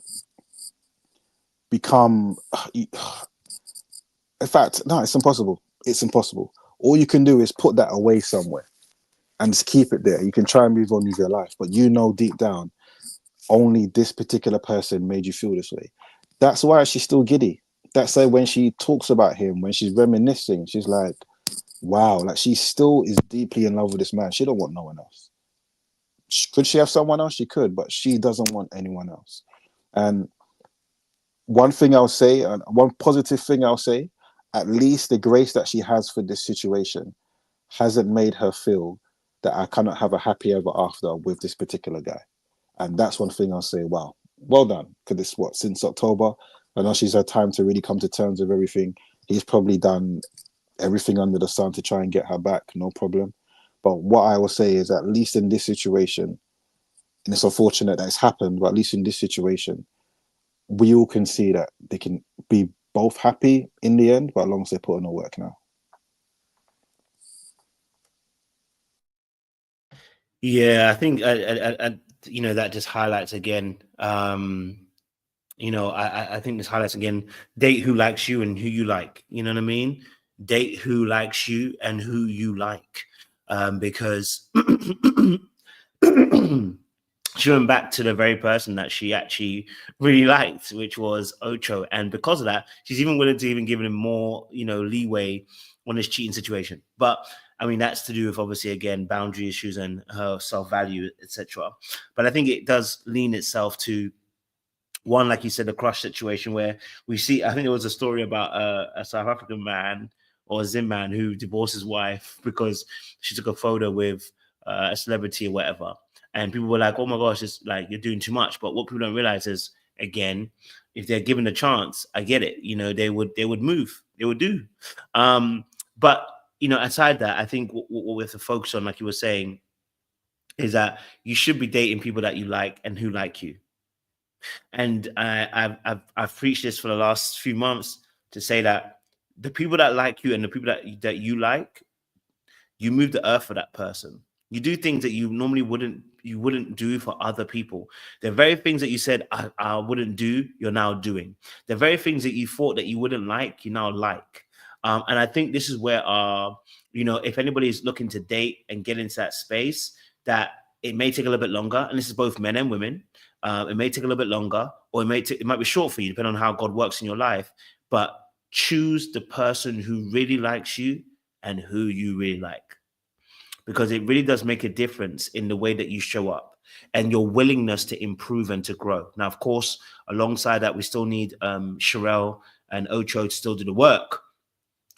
become... In fact, no, it's impossible. It's impossible. All you can do is put that away somewhere and just keep it there. You can try and move on with your life, but you know deep down, only this particular person made you feel this way. That's why she's still giddy. That's why when she talks about him, when she's reminiscing, she's like, wow, like she still is deeply in love with this man. She don't want no one else. Could she have someone else? She could, but she doesn't want anyone else. And one thing I'll say, and one positive thing I'll say, at least the grace that she has for this situation hasn't made her feel that I cannot have a happy ever after with this particular guy. And that's one thing I'll say, wow, well done. Because this, since October, I know she's had time to really come to terms with everything. He's probably done everything under the sun to try and get her back, no problem. But what I will say is, at least in this situation, and it's unfortunate that it's happened, but at least in this situation, we all can see that they can be both happy in the end, but as long as they put in the work now. Yeah, I think you know, that just highlights again. You know, I think this highlights again. Date who likes you and who you like. You know what I mean? Date who likes you and who you like, because she went back to the very person that she actually really liked, which was Ocho. And because of that, she's even willing to even give him more, leeway on this cheating situation. But I mean, that's to do with obviously, again, boundary issues and her self-value, etc. But I think it does lean itself to one, like you said, the crush situation where we see, I think there was a story about a South African man or a Zim man who divorced his wife because she took a photo with a celebrity or whatever. And people were like, oh my gosh, it's like you're doing too much. But what people don't realize is, again, if they're given a chance, I get it. They would move, they would do. But aside that, I think what we have to focus on, like you were saying, is that you should be dating people that you like and who like you. And I've preached this for the last few months to say that the people that like you and the people that you like, you move the earth for that person. You do things that you normally wouldn't do for other people. The very things that you said I wouldn't do, you're now doing. The very things that you thought that you wouldn't like, you now like. And I think this is where if anybody is looking to date and get into that space, that it may take a little bit longer, and this is both men and women. It may take a little bit longer, or it might be short for you, depending on how God works in your life. But choose the person who really likes you and who you really like, because it really does make a difference in the way that you show up and your willingness to improve and to grow. Now, of course, alongside that, we still need Sharelle and Ocho to still do the work,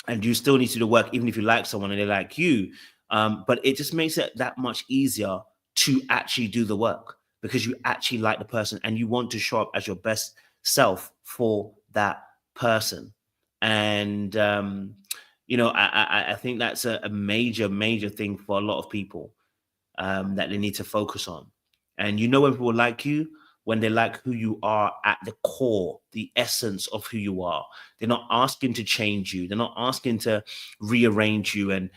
and you still need to do the work even if you like someone and they like you. But it just makes it that much easier to actually do the work, because you actually like the person and you want to show up as your best self for that person. And, I think that's a major, major thing for a lot of people that they need to focus on. And when people like you, when they like who you are at the core, the essence of who you are. They're not asking to change you. They're not asking to rearrange you and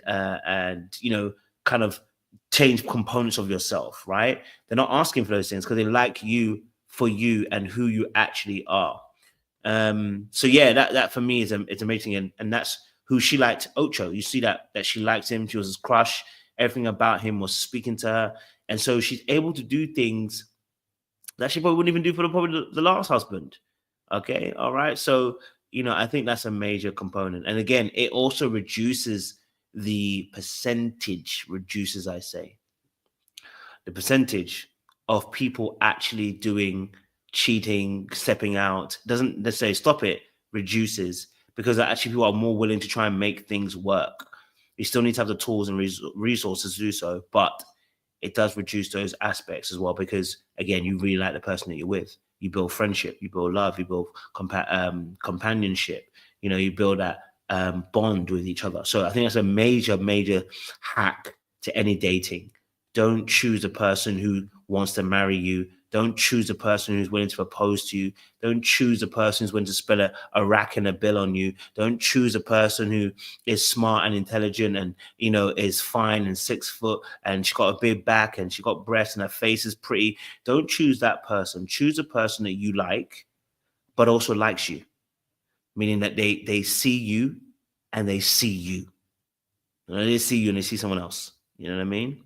kind of change components of yourself, right? They're not asking for those things because they like you for you and who you actually are. So yeah, that for me it's amazing, and that's who she liked. Ocho, you see that she liked him. She was his crush. Everything about him was speaking to her, and so she's able to do things that she probably wouldn't even do for probably the last husband. Okay, all right. So I think that's a major component, and again, it also reduces the percentage. The percentage of people actually doing cheating, stepping out, doesn't necessarily stop it, reduces, because actually people are more willing to try and make things work. You still need to have the tools and resources to do so, but it does reduce those aspects as well, because again, you really like the person that you're with. You build friendship, you build love, you build companionship, you build that bond with each other. So I think that's a major, major hack to any dating. Don't choose a person who wants to marry you. Don't choose a person who's willing to propose to you. Don't choose a person who's willing to spend a rack and a bill on you. Don't choose a person who is smart and intelligent and, is fine and 6 foot and she got a big back and she got breasts and her face is pretty. Don't choose that person. Choose a person that you like, but also likes you, meaning that they see you and they see you. They see you and they see someone else. You know what I mean?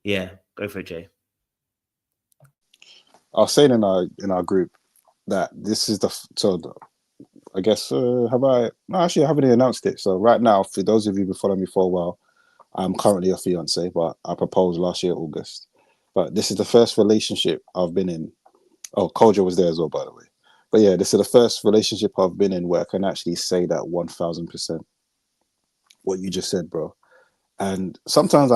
Yeah, go for it, Jay. I was saying in our group that this is I guess I haven't announced it. So right now, for those of you who follow me for a while, I'm currently a fiance, but I proposed last year August. But this is the first relationship I've been in. Oh, Kojo was there as well, by the way. But yeah, this is the first relationship I've been in where I can actually say that 1000% what you just said, bro. And sometimes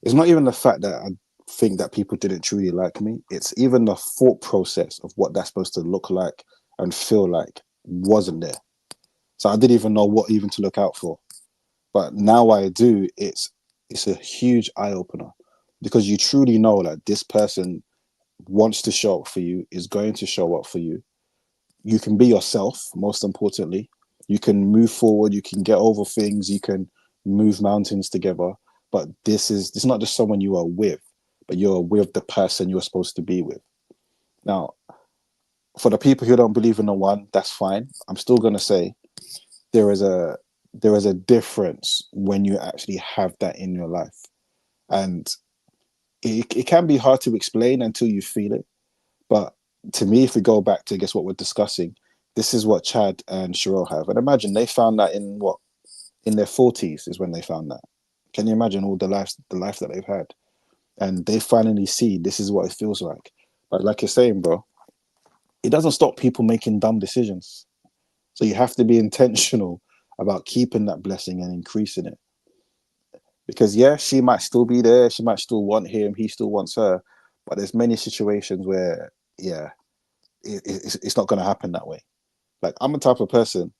it's not even the fact that I think that people didn't truly like me. It's even the thought process of what that's supposed to look like and feel like wasn't there. So I didn't even know what even to look out for. But now I do. It's a huge eye opener, because you truly know that this person wants to show up for you, is going to show up for you. You can be yourself, most importantly. You can move forward, you can get over things, you can move mountains together. But it's not just someone you are with, but you're with the person you're supposed to be with. Now, for the people who don't believe in the one, that's fine. I'm still going to say there is a difference when you actually have that in your life. And it can be hard to explain until you feel it. But to me, if we go back to, I guess, what we're discussing, this is what Chad and Sharelle have. And imagine they found that in their 40s is when they found that. Can you imagine all the life that they've had? And they finally see this is what it feels like. But like you're saying, bro, it doesn't stop people making dumb decisions. So you have to be intentional about keeping that blessing and increasing it. Because yeah, she might still be there. She might still want him. He still wants her. But there's many situations where, yeah, it's not going to happen that way. Like, I'm the type of person,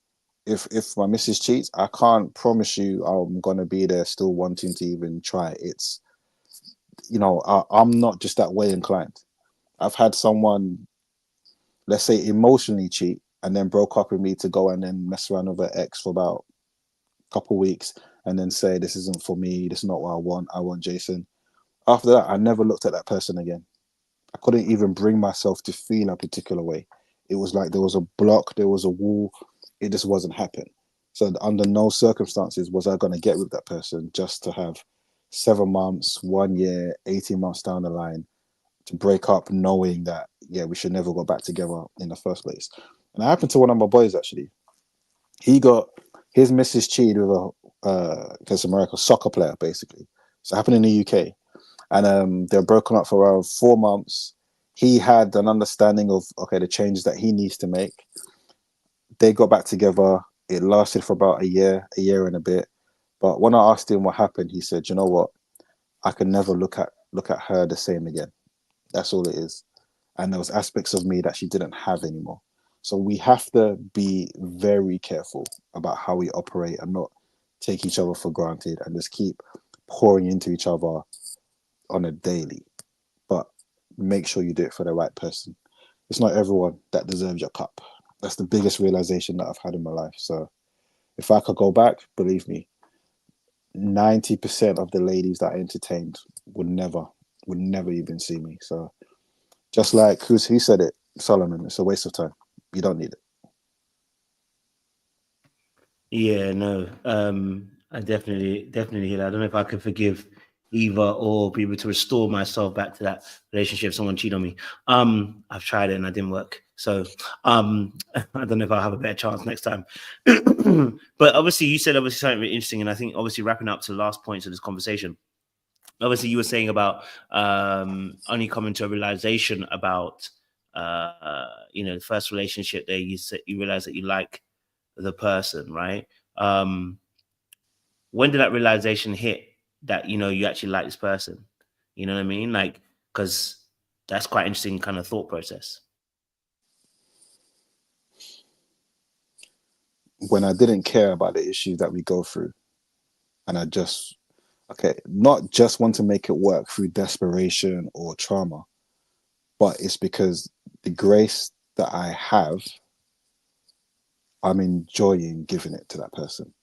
if my missus cheats, I can't promise you I'm going to be there still wanting to even try. It's, I'm not just that way inclined. I've had someone, let's say, emotionally cheat and then broke up with me to go and then mess around with her ex for about a couple of weeks and then say, this isn't for me. This is not what I want Jason. After that, I never looked at that person again. I couldn't even bring myself to feel a particular way. It was like there was a block, there was a wall. It just wasn't happening. So under no circumstances was I going to get with that person just to have 7 months, 1 year, 18 months down the line to break up knowing that, yeah, we should never go back together in the first place. And it happened to one of my boys, actually. He got his missus cheated with because America's soccer player, basically. So it happened in the UK. And they're broken up for around 4 months. He had an understanding of, okay, the changes that he needs to make. They got back together. It lasted for about a year and a bit. But when I asked him what happened, he said, you know what? I can never look at her the same again. That's all it is. And there was aspects of me that she didn't have anymore. So we have to be very careful about how we operate and not take each other for granted and just keep pouring into each other on a daily. But make sure you do it for the right person. It's not everyone that deserves your cup. That's the biggest realization that I've had in my life. So if I could go back, believe me, 90% of the ladies that I entertained would never even see me. So just like who said it? Solomon, it's a waste of time. You don't need it. Yeah, no. I definitely hear that. I don't know if I can forgive either or be able to restore myself back to that relationship if someone cheated on me. I've tried it and it didn't work. So I don't know if I'll have a better chance next time. But obviously you said something really interesting, and I think obviously wrapping up to the last points of this conversation. Obviously you were saying about only coming to a realization about the first relationship there, you realize that you like the person, right? When did that realization hit that you actually like this person? You know what I mean? Like, because that's quite interesting kind of thought process. When I didn't care about the issues that we go through, and I just not just want to make it work through desperation or trauma, but it's because the grace that I have, I'm enjoying giving it to that person.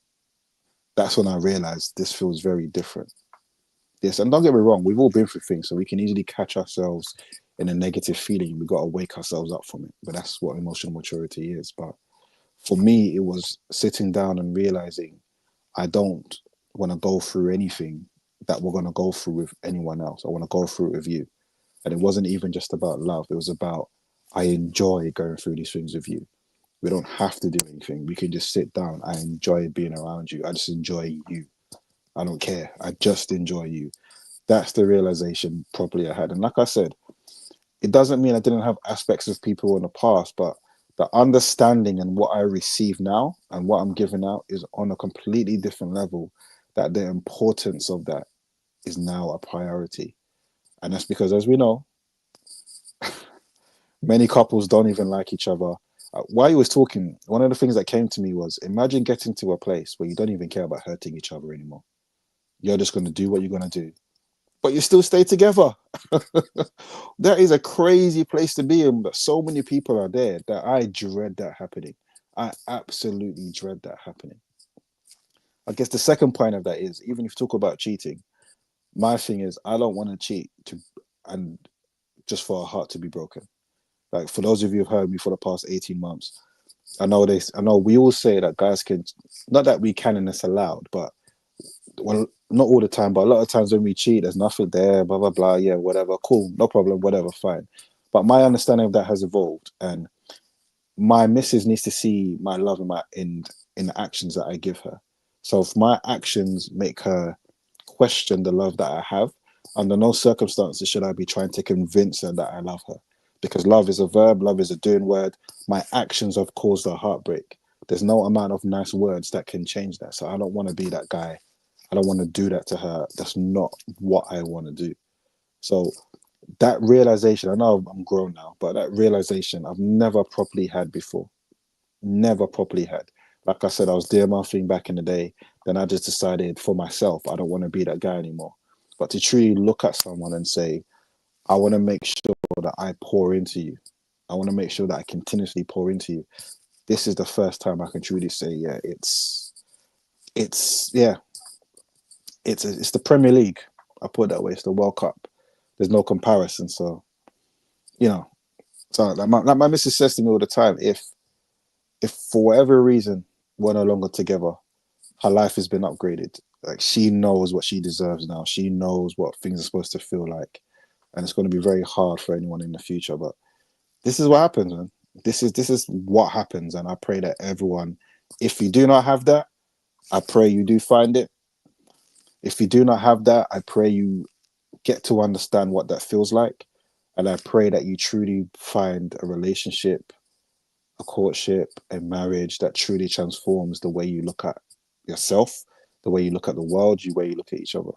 That's when I realized this feels very different. Yes, and don't get me wrong, we've all been through things, so we can easily catch ourselves in a negative feeling. We've got to wake ourselves up from it. But that's what emotional maturity is. But for me, it was sitting down and realizing I don't want to go through anything that we're going to go through with anyone else. I want to go through it with you. And it wasn't even just about love. It was about, I enjoy going through these things with you. We don't have to do anything. We can just sit down. I enjoy being around you. I just enjoy you. I don't care. I just enjoy you. That's the realization probably I had. And like I said, it doesn't mean I didn't have aspects of people in the past, but the understanding and what I receive now and what I'm giving out is on a completely different level, that the importance of that is now a priority. And that's because, as we know, many couples don't even like each other. While you was talking, one of the things that came to me was, imagine getting to a place where you don't even care about hurting each other anymore. You're just going to do what you're going to do, but you still stay together. That is a crazy place to be in, but so many people are there that I dread that happening. I absolutely dread that happening. I guess the second point of that is, even if you talk about cheating, my thing is, I don't want to cheat and just for a heart to be broken. Like, for those of you who've heard me for the past 18 months, I know we all say that guys can, not that we can and it's allowed, but well, not all the time, but a lot of times when we cheat, there's nothing there, blah, blah, blah. Yeah, whatever. Cool. No problem. Whatever. Fine. But my understanding of that has evolved. And my missus needs to see my love in the actions that I give her. So if my actions make her question the love that I have, under no circumstances should I be trying to convince her that I love her. Because love is a verb, love is a doing word. My actions have caused her heartbreak. There's no amount of nice words that can change that. So I don't want to be that guy. I don't want to do that to her. That's not what I want to do. So that realization, I know I'm grown now, but that realization I've never properly had before. Never properly had. Like I said, I was doing my thing back in the day. Then I just decided for myself, I don't want to be that guy anymore. But to truly look at someone and say, I want to make sure that I pour into you. I want to make sure that I continuously pour into you. This is the first time I can truly say, yeah, it's the Premier League. I put it that way. It's the World Cup. There's no comparison. So, so like my missus says to me all the time, if for whatever reason we're no longer together, her life has been upgraded. Like, she knows what she deserves now. She knows what things are supposed to feel like. And it's going to be very hard for anyone in the future. But this is what happens, man. This is what happens. And I pray that everyone, if you do not have that, I pray you do find it. If you do not have that, I pray you get to understand what that feels like. And I pray that you truly find a relationship, a courtship, a marriage that truly transforms the way you look at yourself, the way you look at the world, the way you look at each other.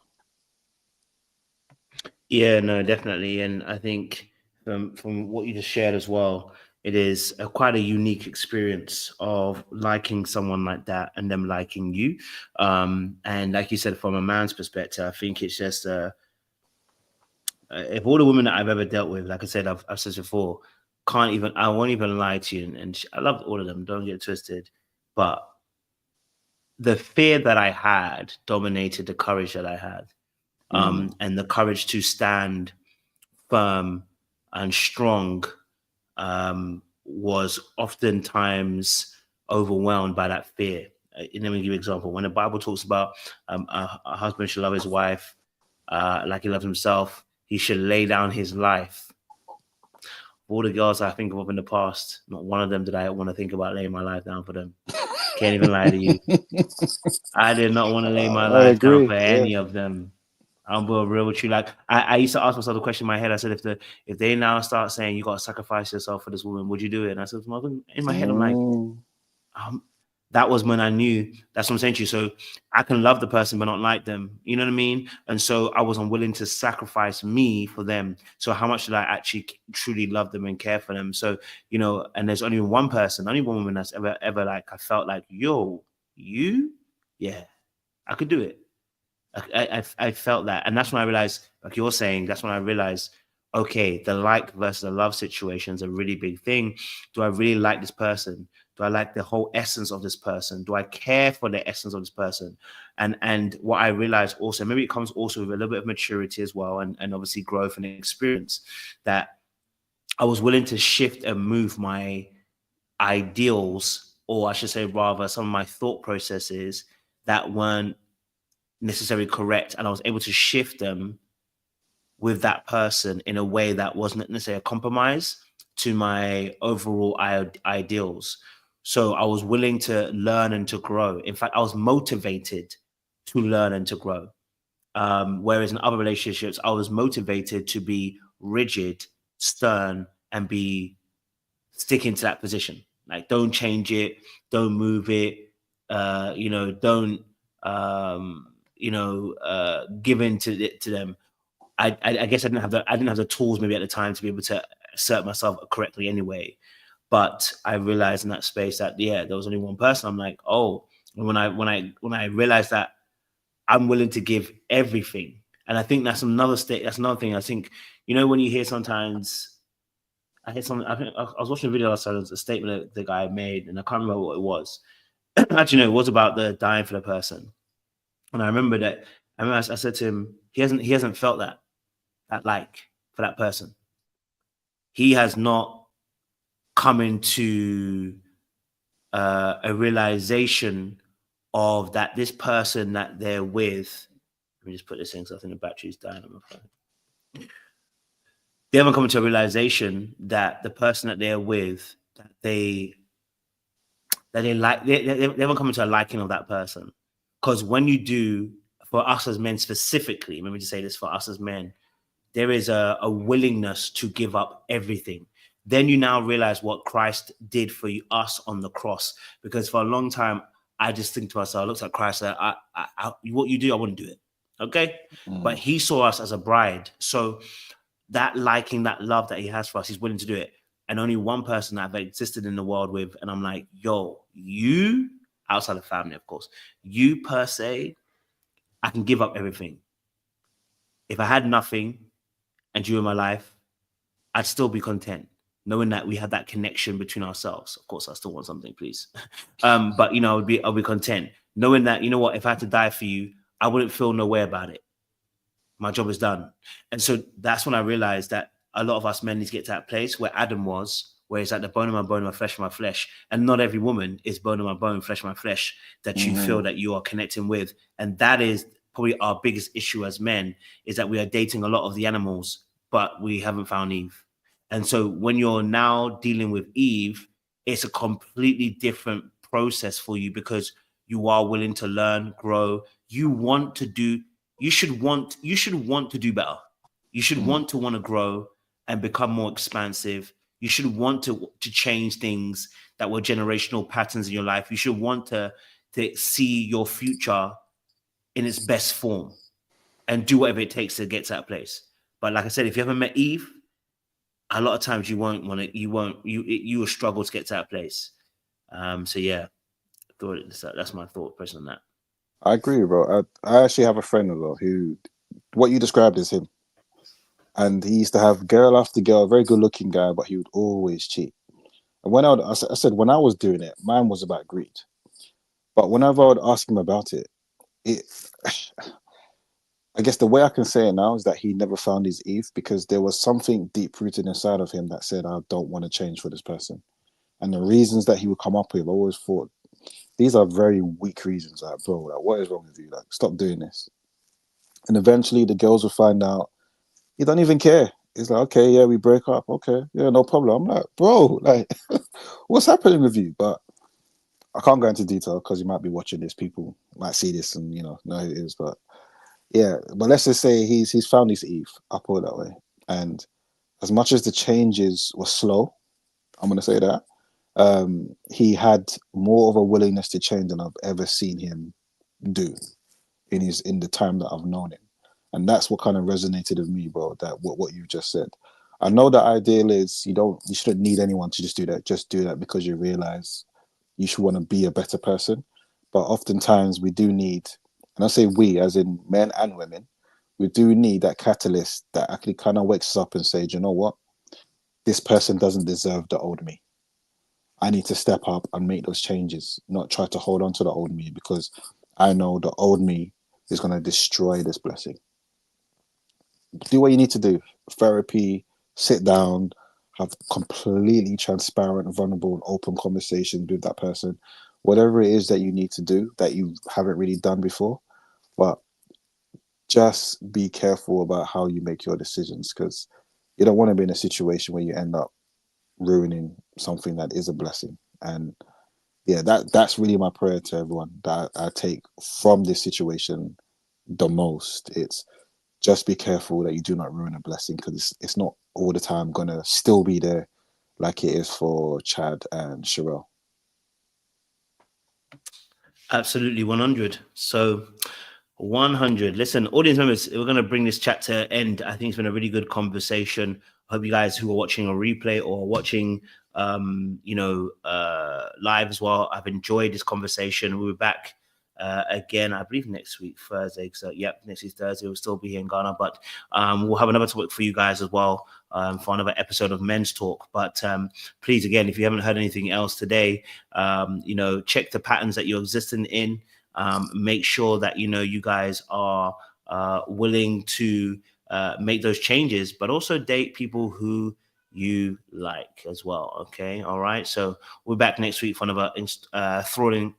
Yeah, no, definitely. And I think from what you just shared as well, it is quite a unique experience of liking someone like that and them liking you. And like you said, from a man's perspective, I think it's just if all the women that I've ever dealt with, like I said, I've said before, I won't even lie to you. And I loved all of them, don't get it twisted. But the fear that I had dominated the courage that I had. And the courage to stand firm and strong was oftentimes overwhelmed by that fear. Let me give you an example. When the Bible talks about a husband should love his wife like he loves himself, he should lay down his life. All the girls I think of in the past, not one of them did I want to think about laying my life down for them. Can't even lie to you. I did not want to lay my life down for any of them. I'm real with you. Like I used to ask myself the question in my head. I said, if they now start saying you got to sacrifice yourself for this woman, would you do it? And I said, in my head, I'm like, that was when I knew. That's what I'm saying to you. So I can love the person but not like them. You know what I mean? And so I was unwilling to sacrifice me for them. So how much did I actually truly love them and care for them? So, and there's only one woman that's ever like, I felt like, yo, you? Yeah, I could do it. I felt that. And that's when I realized, like you're saying, that's when I realized, okay, the like versus the love situation is a really big thing. Do I really like this person? Do I like the whole essence of this person? Do I care for the essence of this person? And what I realized also, maybe it comes also with a little bit of maturity as well, and obviously growth and experience, that I was willing to shift and move my ideals, or I should say rather some of my thought processes that weren't necessarily correct, and I was able to shift them with that person in a way that wasn't necessarily a compromise to my overall ideals. So I was willing to learn and to grow. In fact, I was motivated to learn and to grow. Whereas in other relationships, I was motivated to be rigid, stern, and be sticking to that position. Like, don't change it, don't move it, don't give in to them. I guess I didn't have the tools maybe at the time to be able to assert myself correctly anyway. But I realized in that space that there was only one person. I'm like, oh, and when I realized that I'm willing to give everything, and I think that's another thing. I think, when you hear sometimes, I was watching a video last time, a statement that the guy made, and I can't remember what it was. Actually, no, it was about the dying for the person. And I remember that. I said to him, he hasn't felt that like for that person. He has not come into a realization of that this person that they're with Let me just put this in because I think the battery's dying on my phone. They haven't come to a realization that the person that they're with, that they like, they haven't come into a liking of that person. Because when you do, for us as men specifically, let me just say this, for us as men, there is a willingness to give up everything. Then you now realize what Christ did for us on the cross. Because for a long time, I just think to myself, I looked at Christ, I what you do, I wouldn't do it. Okay? But he saw us as a bride. So that liking, that love that he has for us, he's willing to do it. And only one person that I've existed in the world with, and I'm like, yo, you, outside of family, of course, you per se, I can give up everything. If I had nothing and you in my life, I'd still be content, knowing that we had that connection between ourselves. Of course, I still want something, please. But I'll be content, knowing that, you know what, if I had to die for you, I wouldn't feel no way about it. My job is done. And so that's when I realized that a lot of us men need to get to that place where Adam was, where it's like the bone of my bone, my flesh of my flesh. And not every woman is bone of my bone, flesh of my flesh that you feel that you are connecting with. And that is probably our biggest issue as men, is that we are dating a lot of the animals, but we haven't found Eve. And so when you're now dealing with Eve, it's a completely different process for you, because you are willing to learn, grow. You should want to do better. You should want to grow and become more expansive. You should want to change things that were generational patterns in your life. You should want to see your future in its best form and do whatever it takes to get to that place. But like I said, if you haven't met Eve, a lot of times you will struggle to get to that place. So yeah, that's my thought person on that. I agree, bro. I actually have a friend as well who, what you described is him. And he used to have girl after girl, very good looking guy, but he would always cheat. And when I said, when I was doing it, mine was about greed. But whenever I would ask him about it, I guess the way I can say it now is that he never found his Eve, because there was something deep rooted inside of him that said, I don't want to change for this person. And the reasons that he would come up with, I always thought, these are very weak reasons. Like, bro, like, what is wrong with you? Like, stop doing this. And eventually the girls will find out he don't even care. He's like, okay, yeah, we break up. Okay, yeah, no problem. I'm like, bro, like, what's happening with you? But I can't go into detail because you might be watching this. People might see this and, know who it is. But yeah, but let's just say he's found his Eve, I'll put it that way. And as much as the changes were slow, I'm going to say that, he had more of a willingness to change than I've ever seen him do in the time that I've known him. And that's what kind of resonated with me, bro, that what you just said. I know the ideal is you shouldn't need anyone to just do that. Just do that because you realize you should want to be a better person. But oftentimes we do need, and I say we as in men and women, we do need that catalyst that actually kind of wakes us up and says, you know what? This person doesn't deserve the old me. I need to step up and make those changes, not try to hold on to the old me, because I know the old me is going to destroy this blessing. Do what you need to do. Therapy, sit down, have completely transparent, vulnerable, and open conversations with that person. Whatever it is that you need to do that you haven't really done before. But just be careful about how you make your decisions, because you don't want to be in a situation where you end up ruining something that is a blessing. And yeah, that's really my prayer to everyone that I take from this situation the most. It's just be careful that you do not ruin a blessing, because it's not all the time going to still be there like it is for Chad and Sharelle. Absolutely, 100. So 100. Listen, audience members, we're going to bring this chat to an end. I think it's been a really good conversation. I hope you guys who are watching a replay or watching, live as well, I've enjoyed this conversation. We'll be back again, I believe next week, Thursday. So, next week, Thursday, we'll still be here in Ghana. But we'll have another topic for you guys as well for another episode of Men's Talk. But please, again, if you haven't heard anything else today, check the patterns that you're existing in. Make sure that, you guys are willing to make those changes, but also date people who you like as well. Okay. All right. So we're back next week for another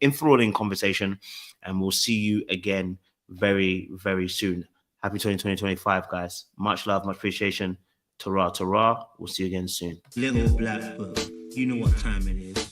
enthralling conversation, and we'll see you again very, very soon. Happy 2025, guys. Much love, much appreciation. Ta-ra, ta-ra. We'll see you again soon. Little black book, you know what time it is.